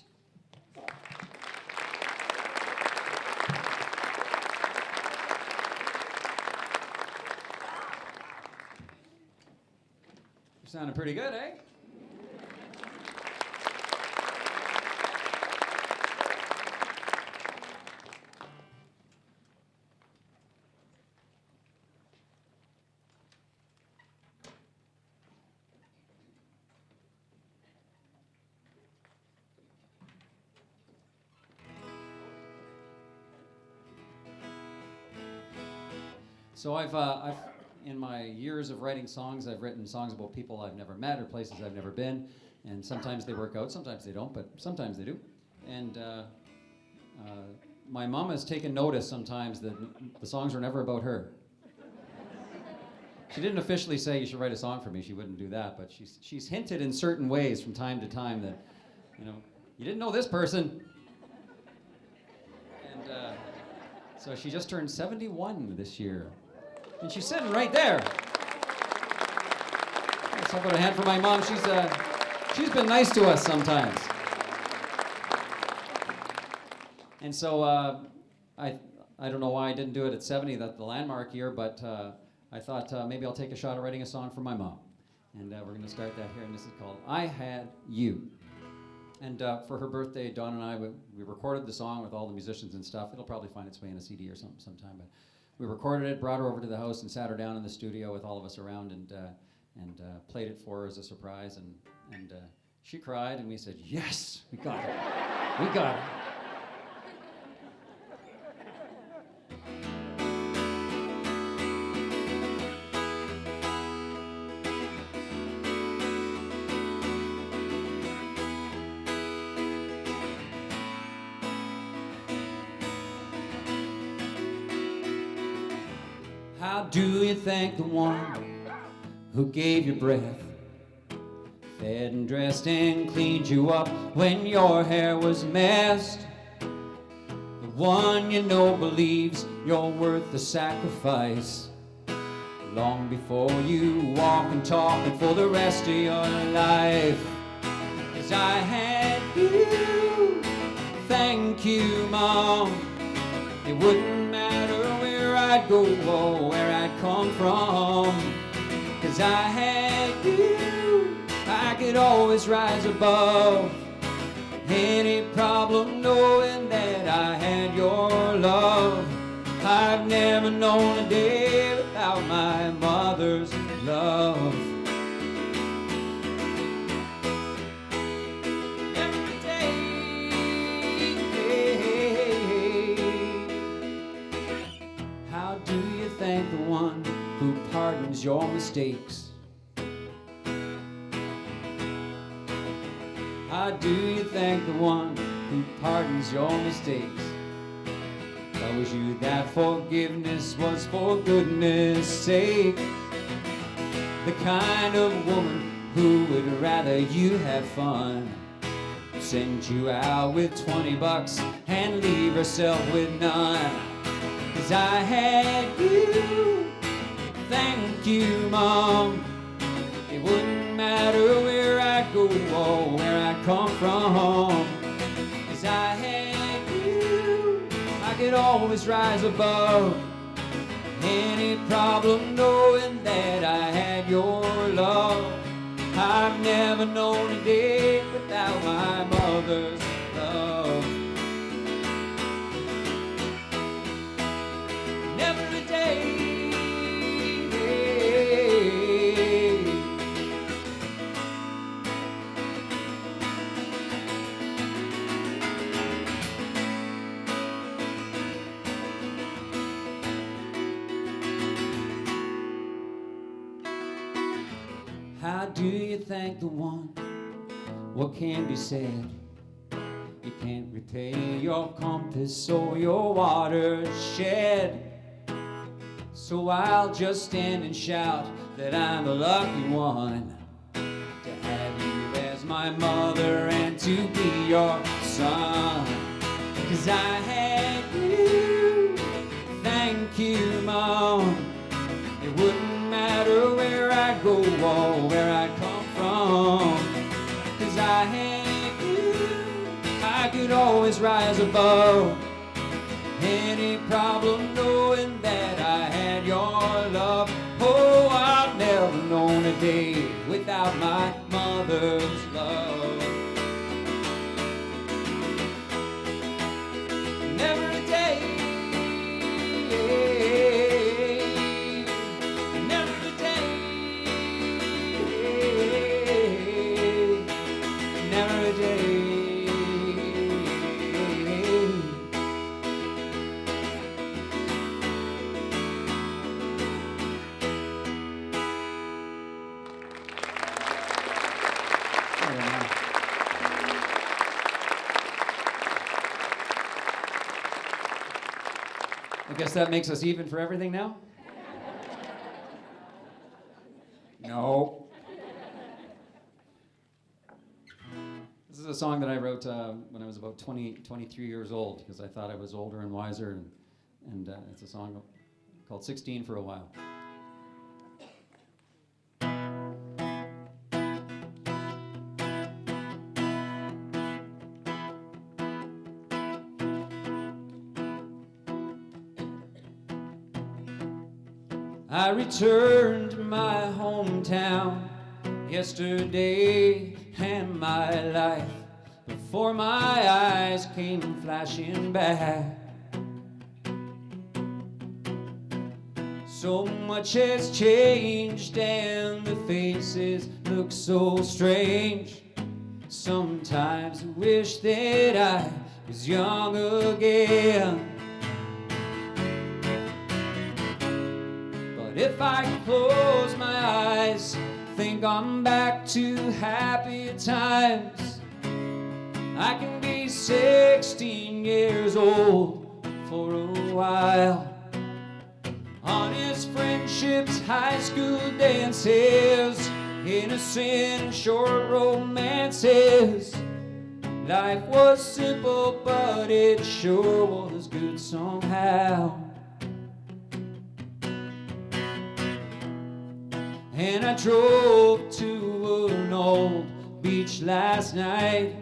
D: You're sounding pretty good, eh? So I've in my years of writing songs, I've written songs about people I've never met or places I've never been, and sometimes they work out, sometimes they don't, but sometimes they do. And my mom has taken notice sometimes that the songs are never about her. She didn't officially say you should write a song for me. She wouldn't do that, but she's hinted in certain ways from time to time that, you know, you didn't know this person. And so she just turned 71 this year. And she's sitting right there. Let's have a hand for my mom. She's been nice to us sometimes. And so I don't know why I didn't do it at 70, the landmark year, but I thought maybe I'll take a shot at writing a song for my mom. And we're going to start that here, and this is called I Had You. And for her birthday, Dawn and I, we recorded the song with all the musicians and stuff. It'll probably find its way in a CD or something sometime, but we recorded it, brought her over to the house, and sat her down in the studio with all of us around, and played it for her as a surprise. And she cried, and we said, "Yes, we got it. We got it." How do you thank the one who gave you breath, fed and dressed and cleaned you up when your hair was messed? The one you know believes you're worth the sacrifice, long before you walk and talk and for the rest of your life. 'Cause I had you, thank you, Mom. It wouldn't matter where I'd go or where I'd come from. 'Cause I had you, I could always rise above any problem knowing that I had your love. I've never known a day without my mother's love. Every day, how do you thank the one who pardons your mistakes? How do you thank the one who pardons your mistakes? Tells you that forgiveness was for goodness sake. The kind of woman who would rather you have fun, send you out with $20 and leave herself with none. 'Cause I had you, thank you, Mom. It wouldn't matter where I go or where I come from. 'Cause I had you, I could always rise above any problem knowing that I had your love. I've never known a day without my mother's love. Never a day. How do you thank the one? What can be said? You can't repay your compass or your watershed. So I'll just stand and shout that I'm the lucky one to have you as my mother and to be your son. 'Cause I had you, thank you, Mom. It wouldn't matter where I go or where I come from. 'Cause I I had you, I could always rise above any problem, knowing that I had your love. Oh, I've never known a day without my mother's love. Never a day, never a day, never a day. I guess that makes us even for everything now? No. This is a song that I wrote when I was about 23 years old, because I thought I was older and wiser, and it's a song called 16 for a While. I returned to my hometown yesterday, and my life before my eyes came flashing back. So much has changed and the faces look so strange. Sometimes I wish that I was young again. If I close my eyes, think I'm back to happier times. I can be 16 years old for a while. Honest friendships, high school dances, innocent and short romances. Life was simple, but it sure was good somehow. And I drove to an old beach last night,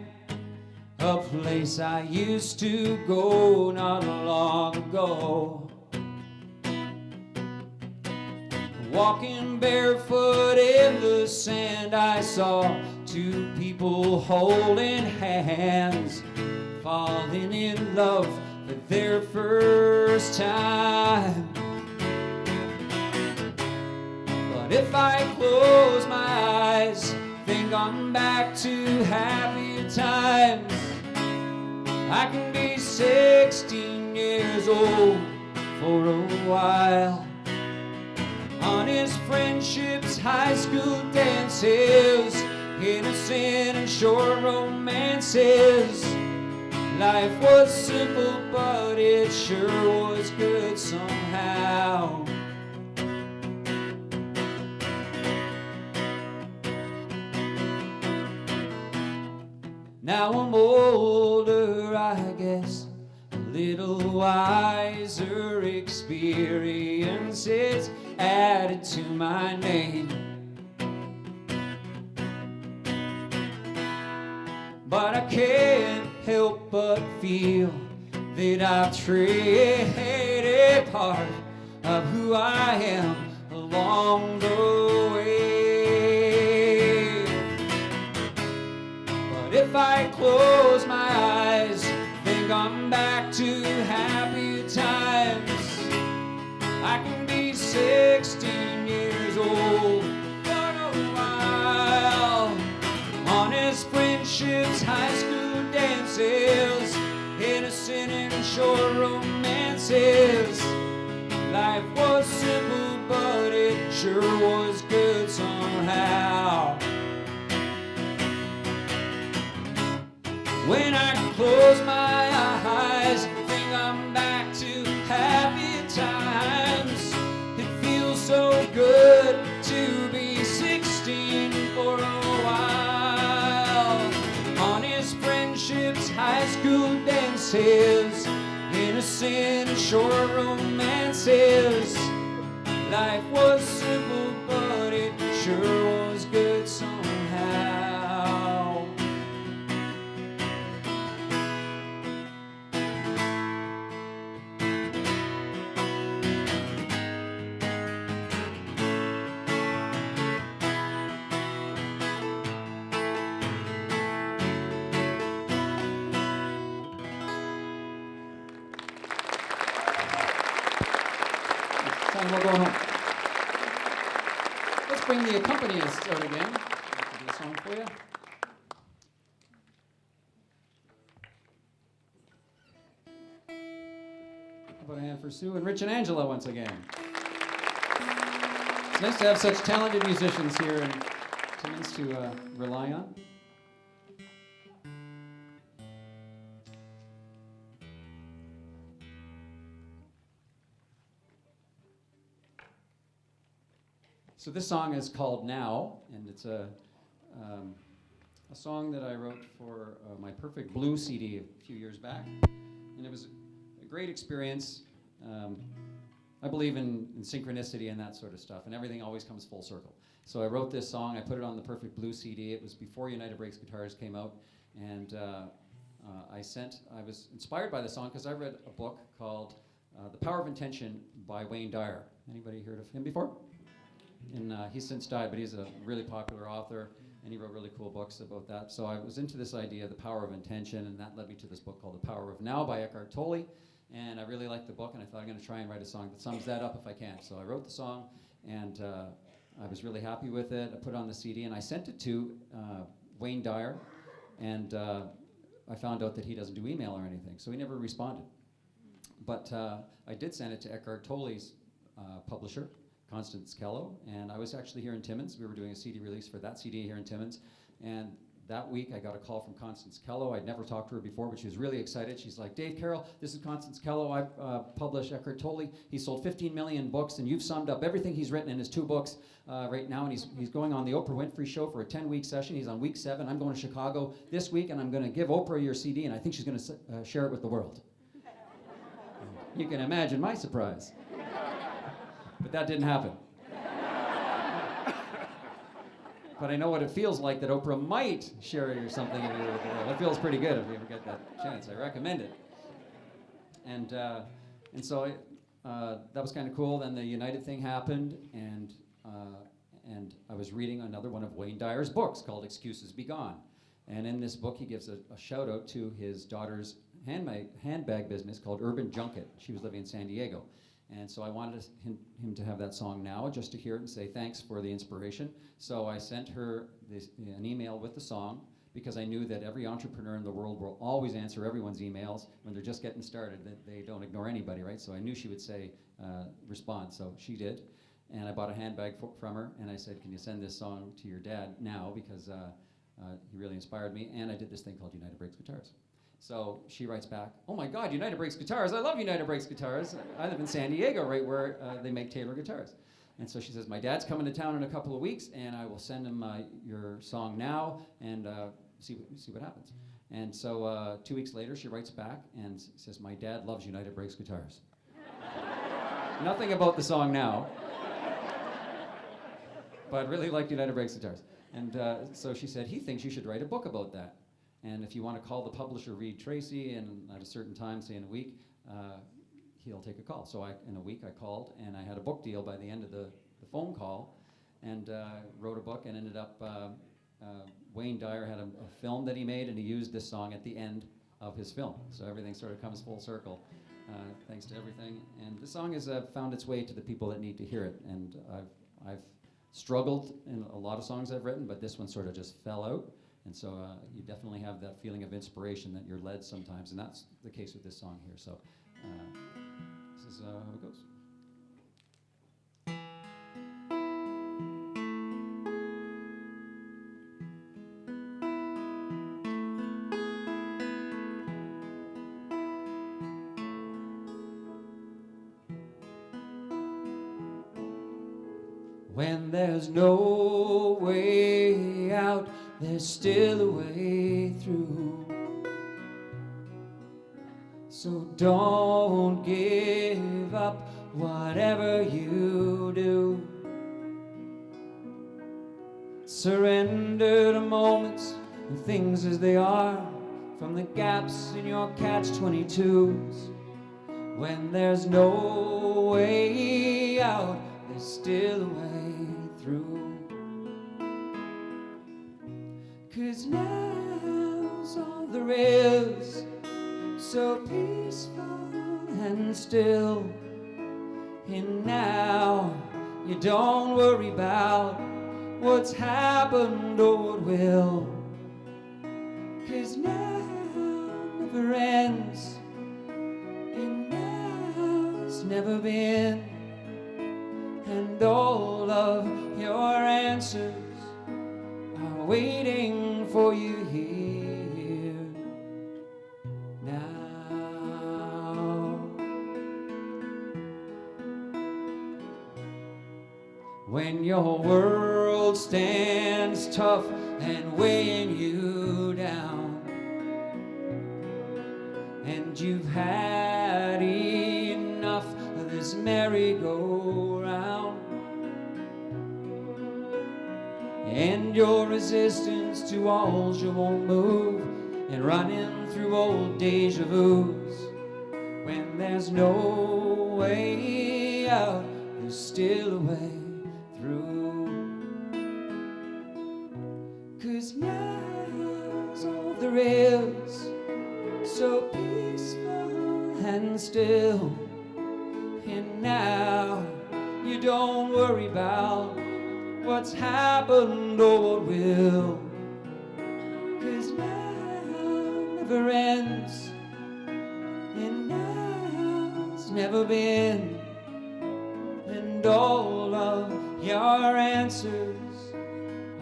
D: a place I used to go not long ago. Walking barefoot in the sand, I saw two people holding hands, falling in love for their first time. If I close my eyes, think I'm back to happier times. I can be 16 years old for a while. Honest friendships, high school dances, innocent and short romances. Life was simple, but it sure was good somehow. Now I'm older, I guess, a little wiser, experiences added to my name. But I can't help but feel that I've traded part of who I am along the way. If I close my eyes, think I'm back to happier times. I can be 16 years old for a while. Honest friendships, high school dances, innocent and short romances. Life was simple, but it sure was good somehow. When I close my eyes, think I'm back to happy times. It feels so good to be 16 for a while. Honest friendships, high school dances, innocent and short romances. Life was simple, but it sure was good somehow. Tell them we're going home. Let's bring the accompanists out again. I'll do a song for you. How about a hand for Sue and Rich and Angela once again? It's nice to have such talented musicians here in Timmins to rely on. So this song is called Now, and it's a song that I wrote for my Perfect Blue CD a few years back. And it was a great experience. I believe in synchronicity and that sort of stuff, and everything always comes full circle. So I wrote this song, I put it on the Perfect Blue CD. It was before United Breaks Guitars came out, and I was inspired by the song because I read a book called The Power of Intention by Wayne Dyer. Anybody heard of him before? And he's since died, but he's a really popular author, and he wrote really cool books about that. So I was into this idea, the power of intention, and that led me to this book called The Power of Now by Eckhart Tolle. And I really liked the book, and I thought I'm going to try and write a song that sums that up if I can. So I wrote the song, and I was really happy with it. I put it on the CD, and I sent it to Wayne Dyer, and I found out that he doesn't do email or anything, so he never responded. But I did send it to Eckhart Tolle's publisher, Constance Kello, and I was actually here in Timmins. We were doing a CD release for that CD here in Timmins, and that week I got a call from Constance Kello. I'd never talked to her before, but she was really excited. She's like, Dave Carroll, this is Constance Kello. I published Eckhart Tolle. He sold 15 million books, and you've summed up everything he's written in his 2 books right now, and he's going on the Oprah Winfrey Show for a 10-week session. He's on week 7. I'm going to Chicago this week, and I'm going to give Oprah your CD, and I think she's going to share it with the world. You can imagine my surprise. But that didn't happen. But I know what it feels like that Oprah might share or something with the world. It feels pretty good if you ever get that chance. I recommend it. And so that was kind of cool. Then the United thing happened, and I was reading another one of Wayne Dyer's books called Excuses Be Gone. And in this book, he gives a shout out to his daughter's handbag business called Urban Junket. She was living in San Diego. And so I wanted him to have that song now, just to hear it and say thanks for the inspiration. So I sent her an email with the song, because I knew that every entrepreneur in the world will always answer everyone's emails when they're just getting started. They don't ignore anybody, right? So I knew she would say, respond. So she did. And I bought a handbag from her, and I said, can you send this song to your dad now, because he really inspired me. And I did this thing called United Breaks Guitars. So she writes back, oh my God, United Breaks Guitars. I love United Breaks Guitars. I live in San Diego, right where they make Taylor guitars. And so she says, my dad's coming to town in a couple of weeks, and I will send him your song now, and see what happens. And so 2 weeks later, she writes back and says, my dad loves United Breaks Guitars. Nothing about the song now, but I really liked United Breaks Guitars. And so she said, he thinks you should write a book about that. And if you want to call the publisher, Reed Tracy, and at a certain time, say in a week, he'll take a call. So in a week I called, and I had a book deal by the end of the phone call, and wrote a book, and ended up, Wayne Dyer had a film that he made, and he used this song at the end of his film. So everything sort of comes full circle, thanks to everything. And the song has found its way to the people that need to hear it. And I've struggled in a lot of songs I've written, but this one sort of just fell out. And so you definitely have that feeling of inspiration that you're led sometimes, and that's the case with this song here. So this is how it goes. When there's no way out, there's still a way through. So don't give up, whatever you do. Surrender to moments and things as they are, from the gaps in your catch-22s. When there's no way out, there's still a way through. 'Cause now's all there is, so peaceful and still. And now you don't worry about what's happened or what will, 'cause now never ends, and now's never been, and all of your answers are waiting for you here now. When your world stands tough and weighing you down, and you've had enough of this merry-go-round, and your resistance to walls you won't move, and running through old deja vus, when there's no way out, there's still a way through. 'Cause now's all there is, so peaceful and still, and now you don't worry about what's happened or what will, 'cause now never ends, and now's never been, and all of your answers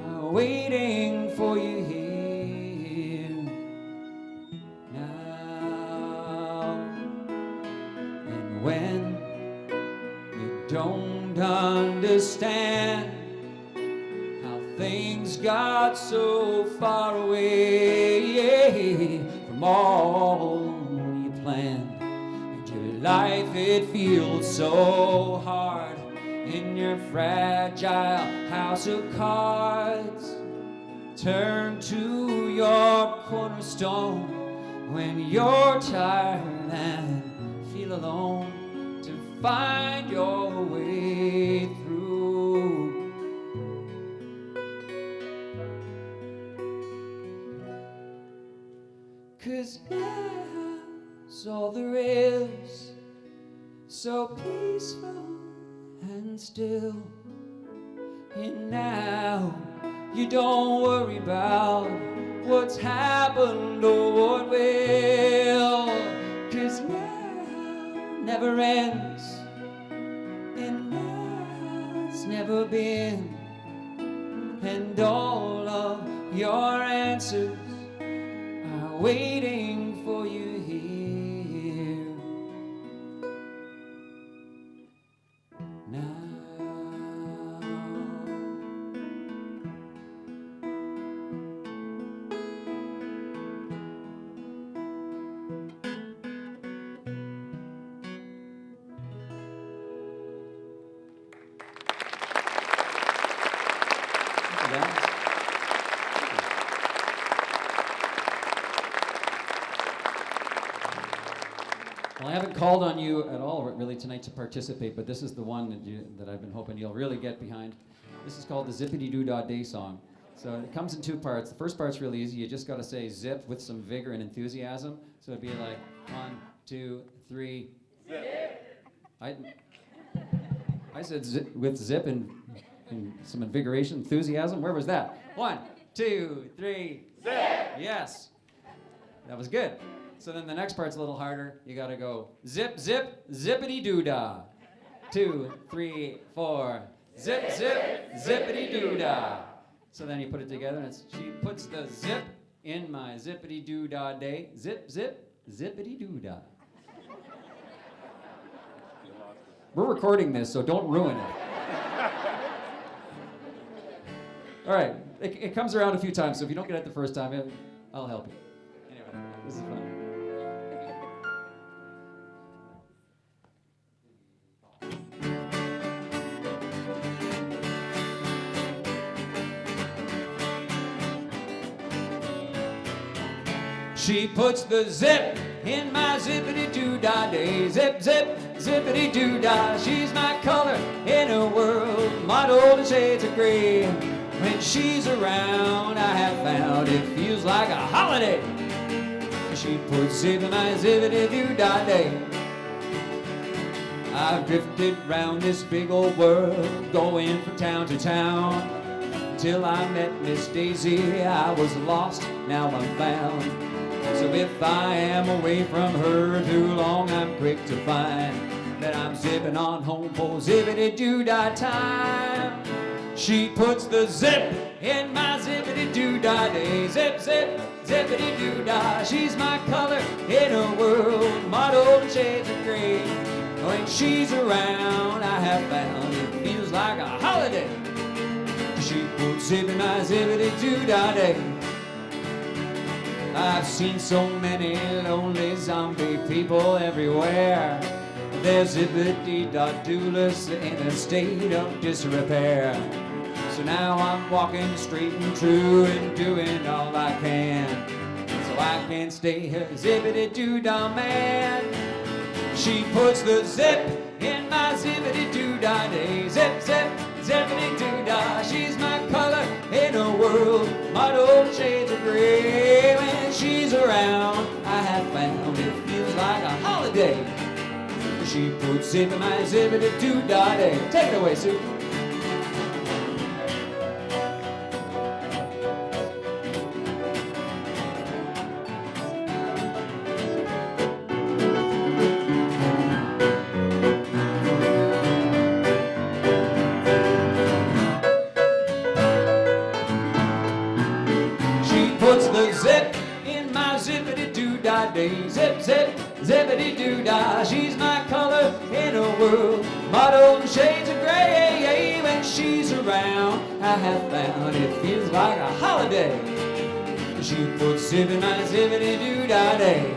D: are waiting for you here now. And when you don't understand how things got so far away from all you planned, and your life it feels so hard in your fragile house of cards, turn to your cornerstone when you're tired and feel alone, to find your way through. 'Cause now's all there is, so peaceful and still, and now you don't worry about what's happened or what will, 'cause now never ends, and now's never been, and all of your answers are waiting for you here now. Well, I haven't called on you at all really tonight to participate, but this is the one that I've been hoping you'll really get behind. This is called the Zippity Doo Dah Day song. So it comes in two parts. The first part's really easy. You just got to say zip with some vigor and enthusiasm. So it'd be like 1, 2, 3. Zip. I said zip with zip and some invigoration, enthusiasm. Where was that? 1, 2, 3. Zip. Yes. That was good. So then the next part's a little harder. You gotta go zip, zip, zippity doo dah. 2, 3, 4. Zip, zip, zippity doo dah. So then you put it together, and she puts the zip in my zippity doo dah day. Zip, zip, zippity doo dah. We're recording this, so don't ruin it. All right, it comes around a few times, so if you don't get it the first time, I'll help you. Anyway, this is fun. She puts the zip in my zippity-doo-dah day. Zip, zip, zippity-doo-dah. She's my color in a world mottled in shades of gray. When she's around, I have found it feels like a holiday. She puts zip in my zippity-doo-dah day. I've drifted round this big old world, going from town to town, till I met Miss Daisy. I was lost, now I'm found. So if I am away from her too long, I'm quick to find that I'm zipping on home for zippity-doo-dah time. She puts the zip in my zippity-doo-dah day. Zip, zip, zippity-doo-dah. She's my color in a world, motto and shades of gray. When she's around, I have found it feels like a holiday. She puts zip in my zippity-doo-dah day. I've seen so many lonely zombie people everywhere. They're zippity-dah-dooless in a state of disrepair. So now I'm walking straight and true and doing all I can, so I can stay her zippity-doo-dah man. She puts the zip in my zippity-doo-dah day. Zip, zip, zippity-doo-dah. She's my color in a world, motto shades of gray. When she's around, I have found it feels like a holiday. She puts zip in my zippity-doo-dah day. Take it away, Sue. Puts the zip in my zippity-doo-dah day. Zip, zip, zippity-doo-dah. She's my color in a world, motto and shades of gray. When she's around, I have found it feels like a holiday. She puts zip in my zippity-doo-dah day.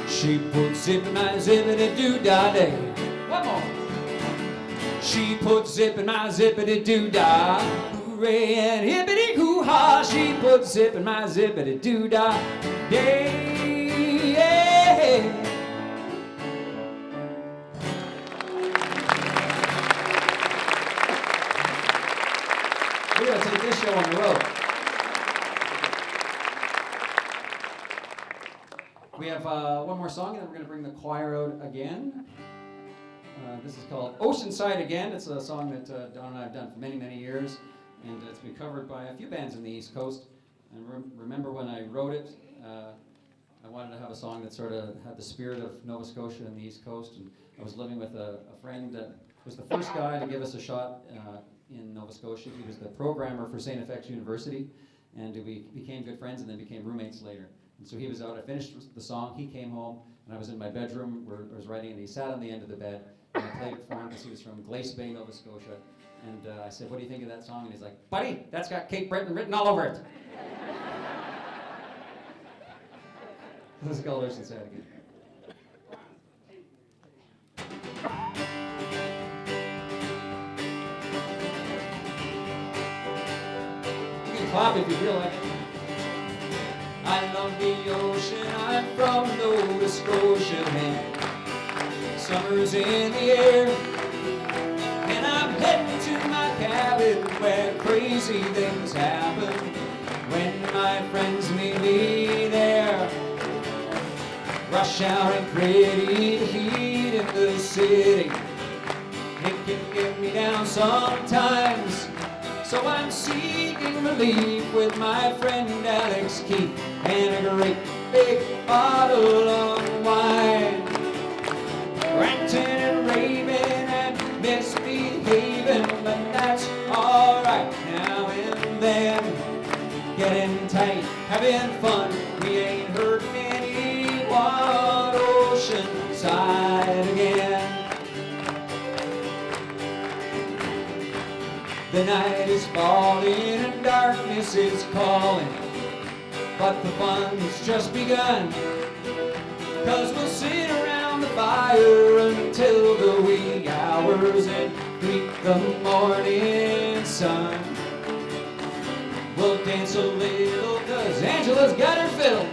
D: She puts zip in my zippity-doo-dah day. One more. She puts zip in my zippity-doo-dah. Hooray and hippity-hoo-ha. She puts zip in my zippity-doo-dah day. Yeah. We're going to take this show on the road. We have one more song, and then we're going to bring the choir out again. This is called Oceanside Again. It's a song that Don and I have done for many, many years, and it's been covered by a few bands in the East Coast. And remember when I wrote it, I wanted to have a song that sort of had the spirit of Nova Scotia and the East Coast. And I was living with a friend that was the first guy to give us a shot in Nova Scotia. He was the programmer for St. FX University, and we became good friends and then became roommates later. And so he was out, I finished the song, he came home, and I was in my bedroom where I was writing, and he sat on the end of the bed, and I played it for him because he was from Glace Bay, Nova Scotia. And I said, what do you think of that song? And he's like, buddy, that's got Cape Breton written all over it. This is called Oceanside Again. You can clap if you feel like it. I love the ocean, I'm from Nova Scotia, man. Summer's in the air, and I'm heading to my cabin where crazy things happen. When my friends meet me there, rush hour and pretty heat in the city, it can get me down sometimes. So I'm seeking relief with my friend Alex Keith and a great big bottle of wine. Ranting and raving and misbehaving, but that's alright now and then. Getting tight, having fun, we ain't hurting anyone. Oceanside again. The night is falling and darkness is calling, but the fun's just begun. 'Cause we'll sit around the fire until the wee hours and greet the morning sun. We'll dance a little 'cause Angela's got her fiddle,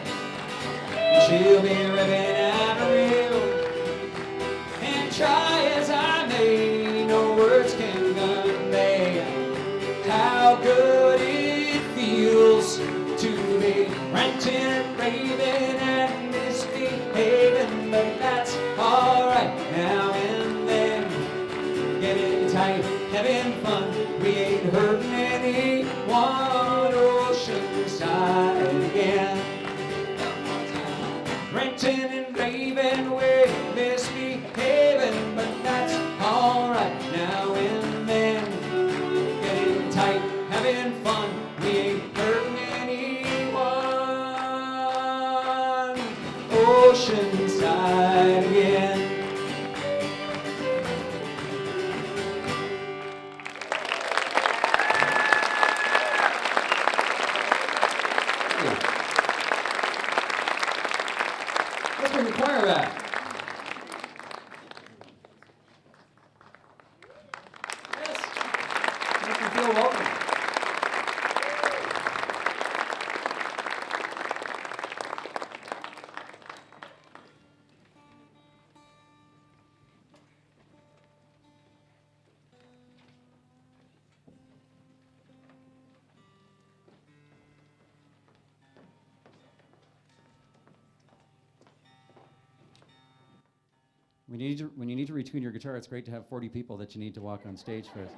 D: and she'll be ripping out a reel. And try as I may, no words can convey how good it feels to be ranting and raving and misbehaving, but that's alright tight, having fun. We ain't hurting anyone. Oceanside again. Renting and raving, we're misbehaving, but that's alright now and then. Getting tight, having fun, we ain't hurting anyone. Oceanside again. Let's bring the choir back. Yes. Make them feel welcome. When you need to retune your guitar, it's great to have 40 people that you need to walk on stage first.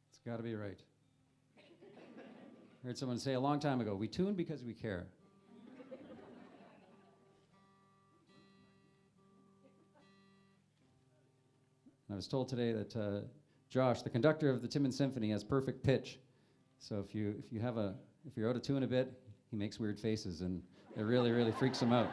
D: It's got to be right. I heard someone say a long time ago, we tune because we care. I was told today that Josh, the conductor of the Timmins Symphony, has perfect pitch. So if you're out of tune a bit, he makes weird faces, and it really, really freaks him out.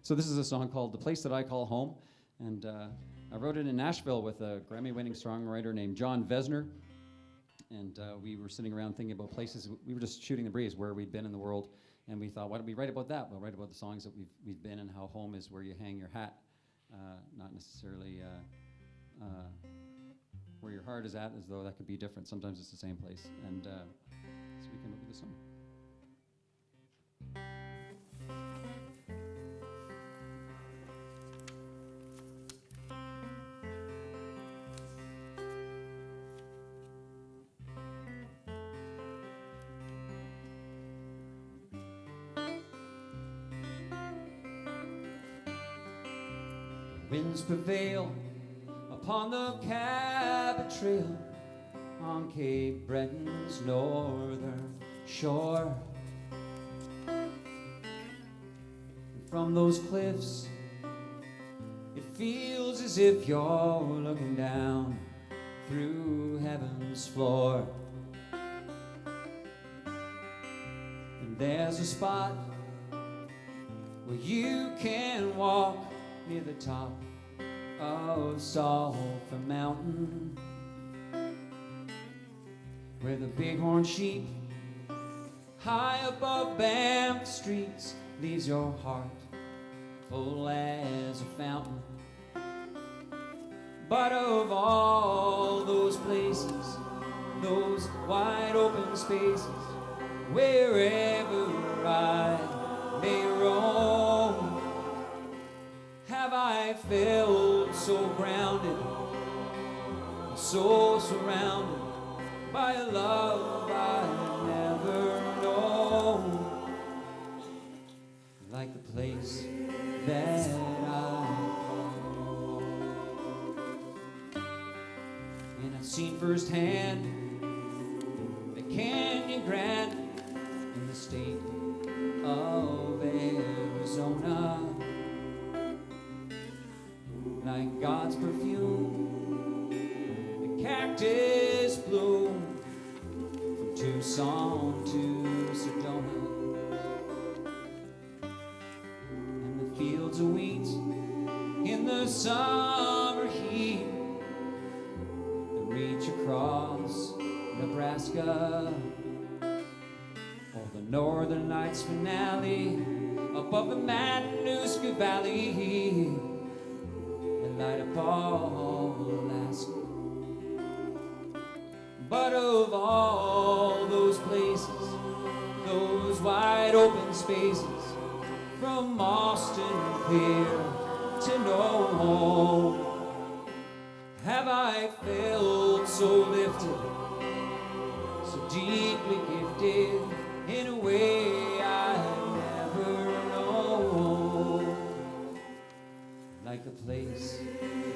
D: So this is a song called The Place That I Call Home, and I wrote it in Nashville with a Grammy-winning songwriter named John Vesner, and we were sitting around thinking about places. We were just shooting the breeze where we'd been in the world, and we thought, why don't we write about that? We'll write about the songs that we've been and how home is where you hang your hat, not necessarily where your heart is at, as though that could be different. Sometimes it's the same place, and so we came up with this song. Winds prevail upon the Cabot Trail on Cape Breton's northern shore. And from those cliffs, it feels as if you're looking down through heaven's floor. And there's a spot where you can walk near the top of Sulphur Mountain, where the bighorn sheep high above Banff streets leaves your heart full as a fountain. But of all those places, those wide open spaces, wherever I may roam, have I felt so grounded, so surrounded by a love I've never known, like the place that I call. And I've seen firsthand the Canyon Grande in the state of Arizona. Like God's perfume, the cactus bloom from Tucson to Sedona, and the fields of wheat in the summer heat that reach across Nebraska, or the Northern Lights finale above the Matanuska Valley and light up all Alaska. But of all those places, those wide open spaces, from Austin Pier to Nome, have I felt so lifted, so deeply gifted, in a way I've never known, like the place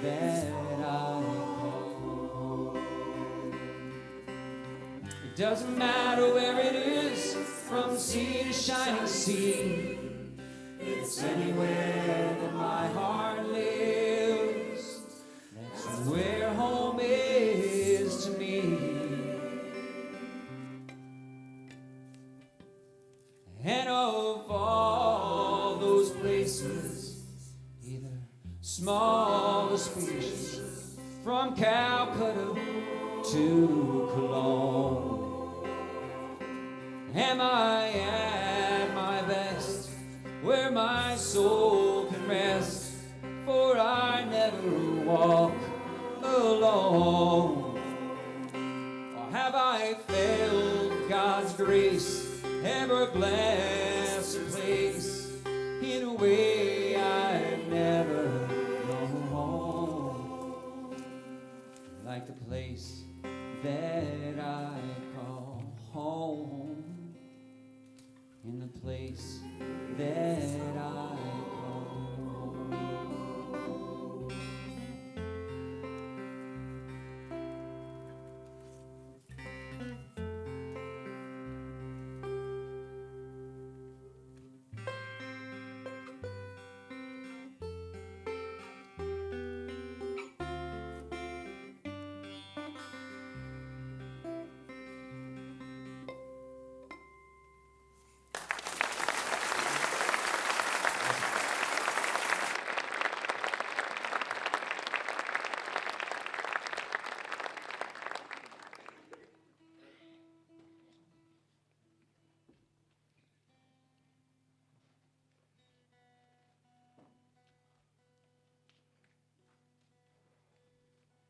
D: that I call home. It doesn't matter where it is, from sea to shining sea, it's anywhere that my heart lives, that's where home is to me. And of all those places, either small or spacious, from Calcutta to Cologne, am I at my best, where my soul can rest, for I never walk alone. Or have I failed God's grace, ever bless a place in a way I've never known, like the place that I call home, in the place that I call home.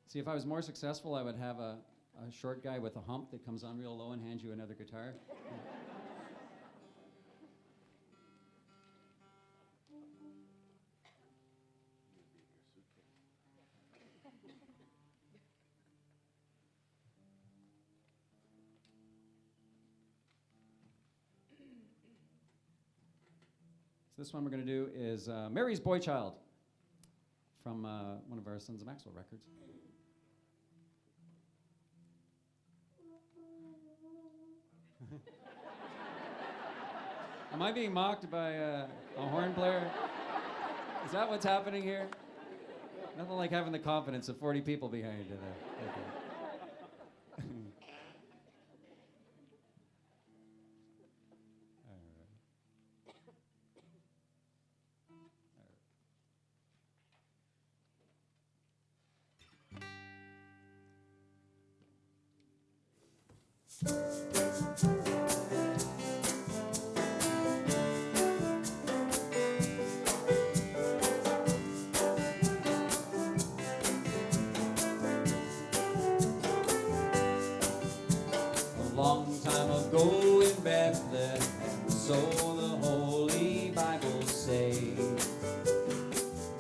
D: See, if I was more successful, I would have a short guy with a hump that comes on real low and hands you another guitar. So this one we're going to do is Mary's Boy Child from one of our Sons of Maxwell records. Am I being mocked by a horn player? Is that what's happening here? Nothing like having the confidence of 40 people behind you there. Okay. Long time ago in Bethlehem, so the Holy Bible say,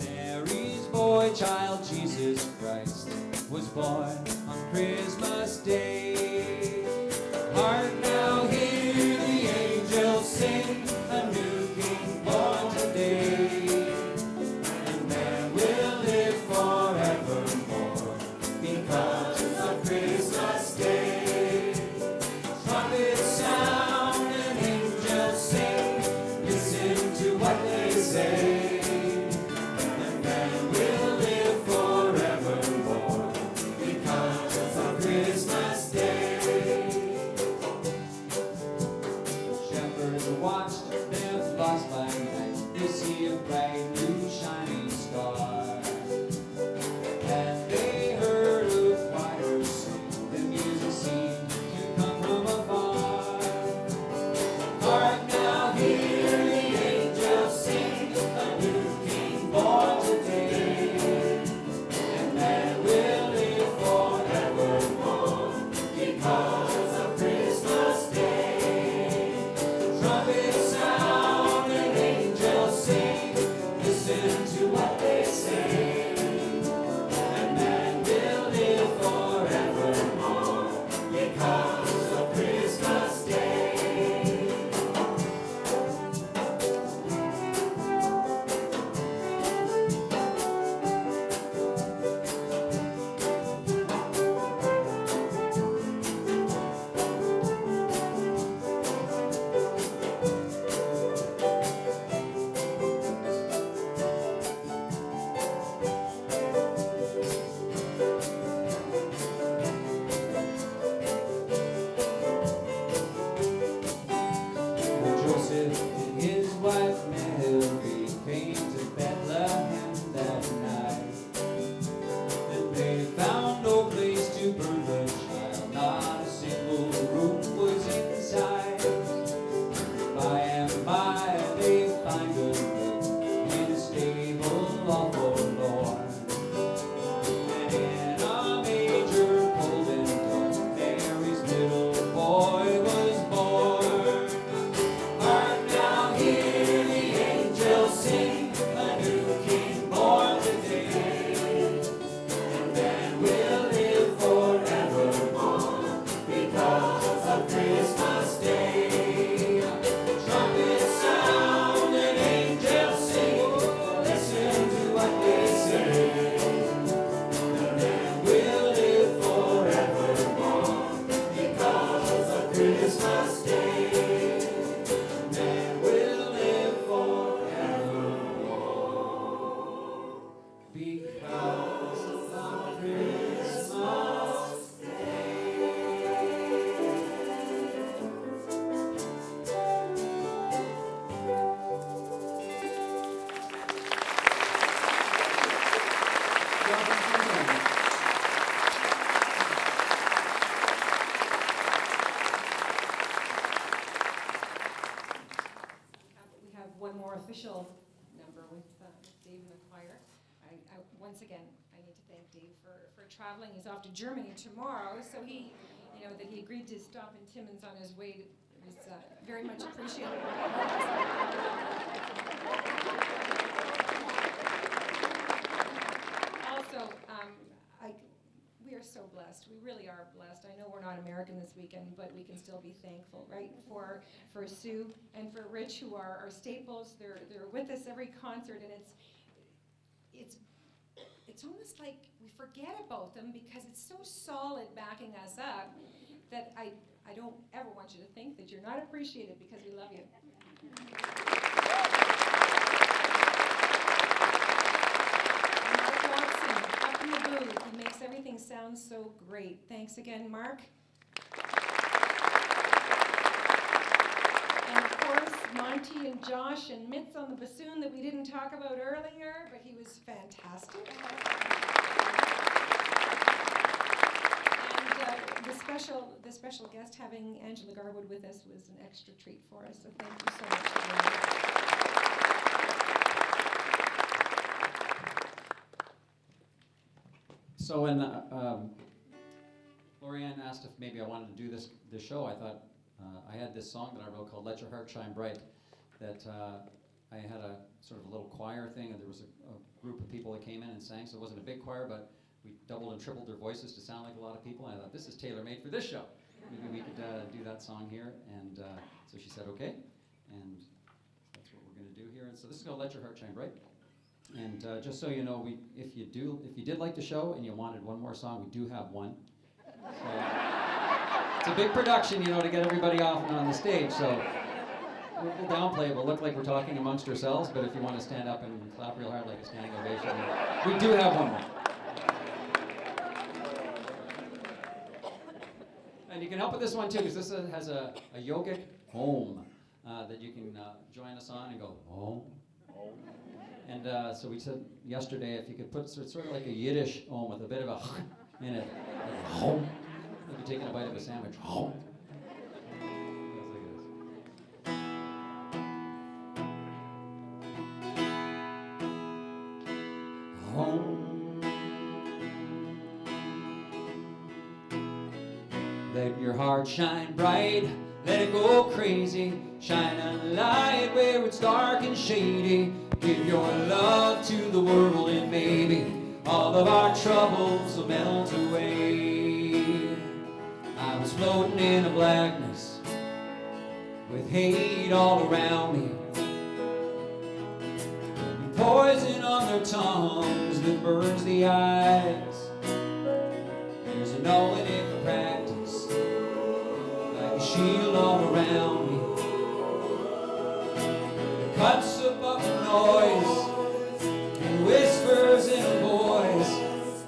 D: Mary's boy child, Jesus Christ, was born on Christmas Day. Hark now, hear the angels sing, a new King born today. And man will live forevermore because of Christmas Day. Trumpets sound and angels sing, listen to what they say. And man will live forevermore because of Christmas
B: We have one more official number with Dave and the choir. Once again, I need to thank Dave for traveling. He's off to Germany tomorrow, so that he agreed to stop in Timmins on his way was very much appreciated. Also, we are so blessed. We really are blessed. I know we're not American this weekend, but we can still be thankful, right? For Sue and for Rich, who are our staples. They're with us every concert, and it's almost like we forget about them because it's so solid backing us up that I don't ever want you to think that you're not appreciated because we love you. Mark Watson, up in the booth. He makes everything sound so great. Thanks again, Mark. And of course, Monty and Josh and Mitz on the bassoon that we didn't talk about earlier, but he was fantastic. And the special guest, having Angela Garwood with us, was an extra treat for us. So thank you so much for being here.
D: So when Lauri-Ann asked if maybe I wanted to do this show, I thought I had this song that I wrote called "Let Your Heart Shine Bright." That I had a sort of a little choir thing, and there was a group of people that came in and sang. So it wasn't a big choir, but we doubled and tripled their voices to sound like a lot of people. And I thought, this is tailor-made for this show. Maybe we could do that song here. And so she said, okay. And that's what we're going to do here. And so this is called "Let Your Heart Shine Bright." And just so you know, if you did like the show and you wanted one more song, we do have one. So it's a big production, to get everybody off and on the stage. So we'll downplay it. We'll look like we're talking amongst ourselves, but if you want to stand up and clap real hard like a standing ovation, we do have one more. And you can help with this one too, because this has a yogic home that you can join us on and go home. And so we said yesterday, if you could put sort of like a Yiddish home with a bit of a in it, like home, like you're taking a bite of a sandwich. Home. Home. Let your heart shine bright, let it go crazy, shine a light where it's dark and shady. Give your love to the world and maybe all of our troubles will melt away. I was floating in a blackness with hate all around me, and poison on their tongues that burns the eyes. There's a knowing it for practice, like a shield all around me. It cuts above the noise and whispers in a voice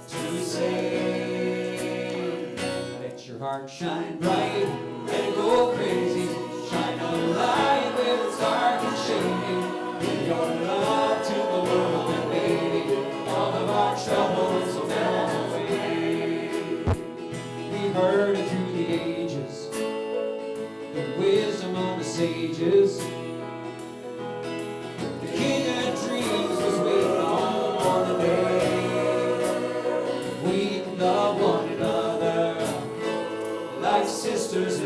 D: to say, let your heart shine bright, let it go crazy, shine a light where it's dark and shady. Give your love to the world and baby, all of our troubles will melt away. We've heard it through the ages, the wisdom of the sages. The king of dreams was waiting on the day we can love one another like sisters.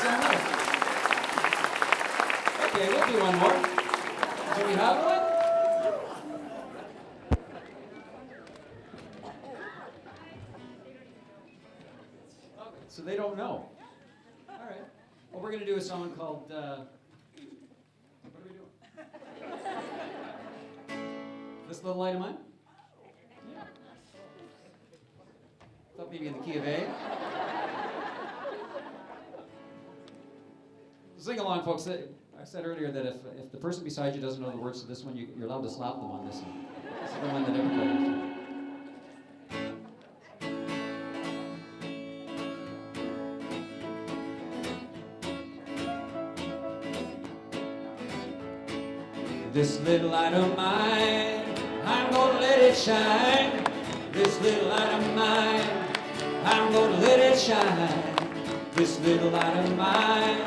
D: so much. Okay, we'll do one more. Do we have one? Okay, so they don't know. All right. Well, we're going to do a song called, what are we doing? This Little Light of Mine? Yeah. Thought maybe in the key of A. Sing along, folks. I said earlier that if the person beside you doesn't know the words to this one, you're allowed to slap them on this one. This is the one that everybody knows. This little light of mine, I'm gonna let it shine. This little light of mine, I'm gonna let it shine. This little light of mine,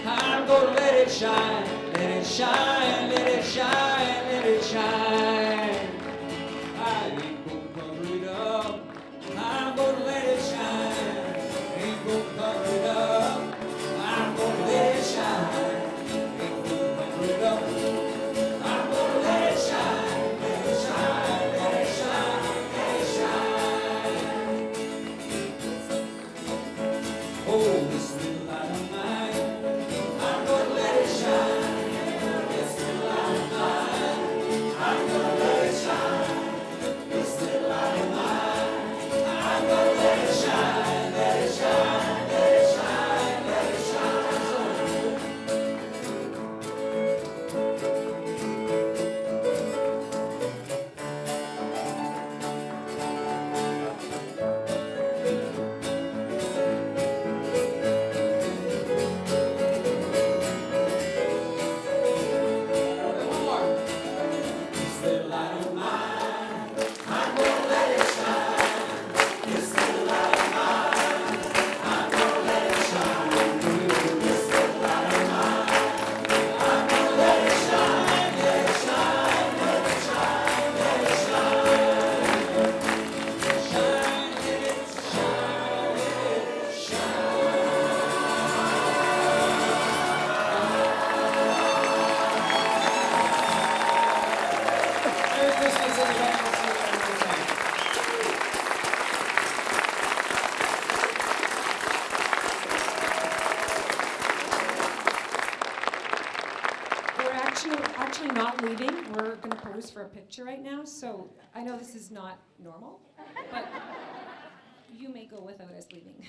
D: I'm gonna let it shine. Let it shine, let it shine, let it shine. I ain't gonna cover it up, I'm gonna let it shine. Ain't gonna cover it up, I'm gonna let it shine. Ain't gonna cover it up.
B: Actually not leaving. We're going to pose for a picture right now. So I know this is not normal, but you may go without us leaving.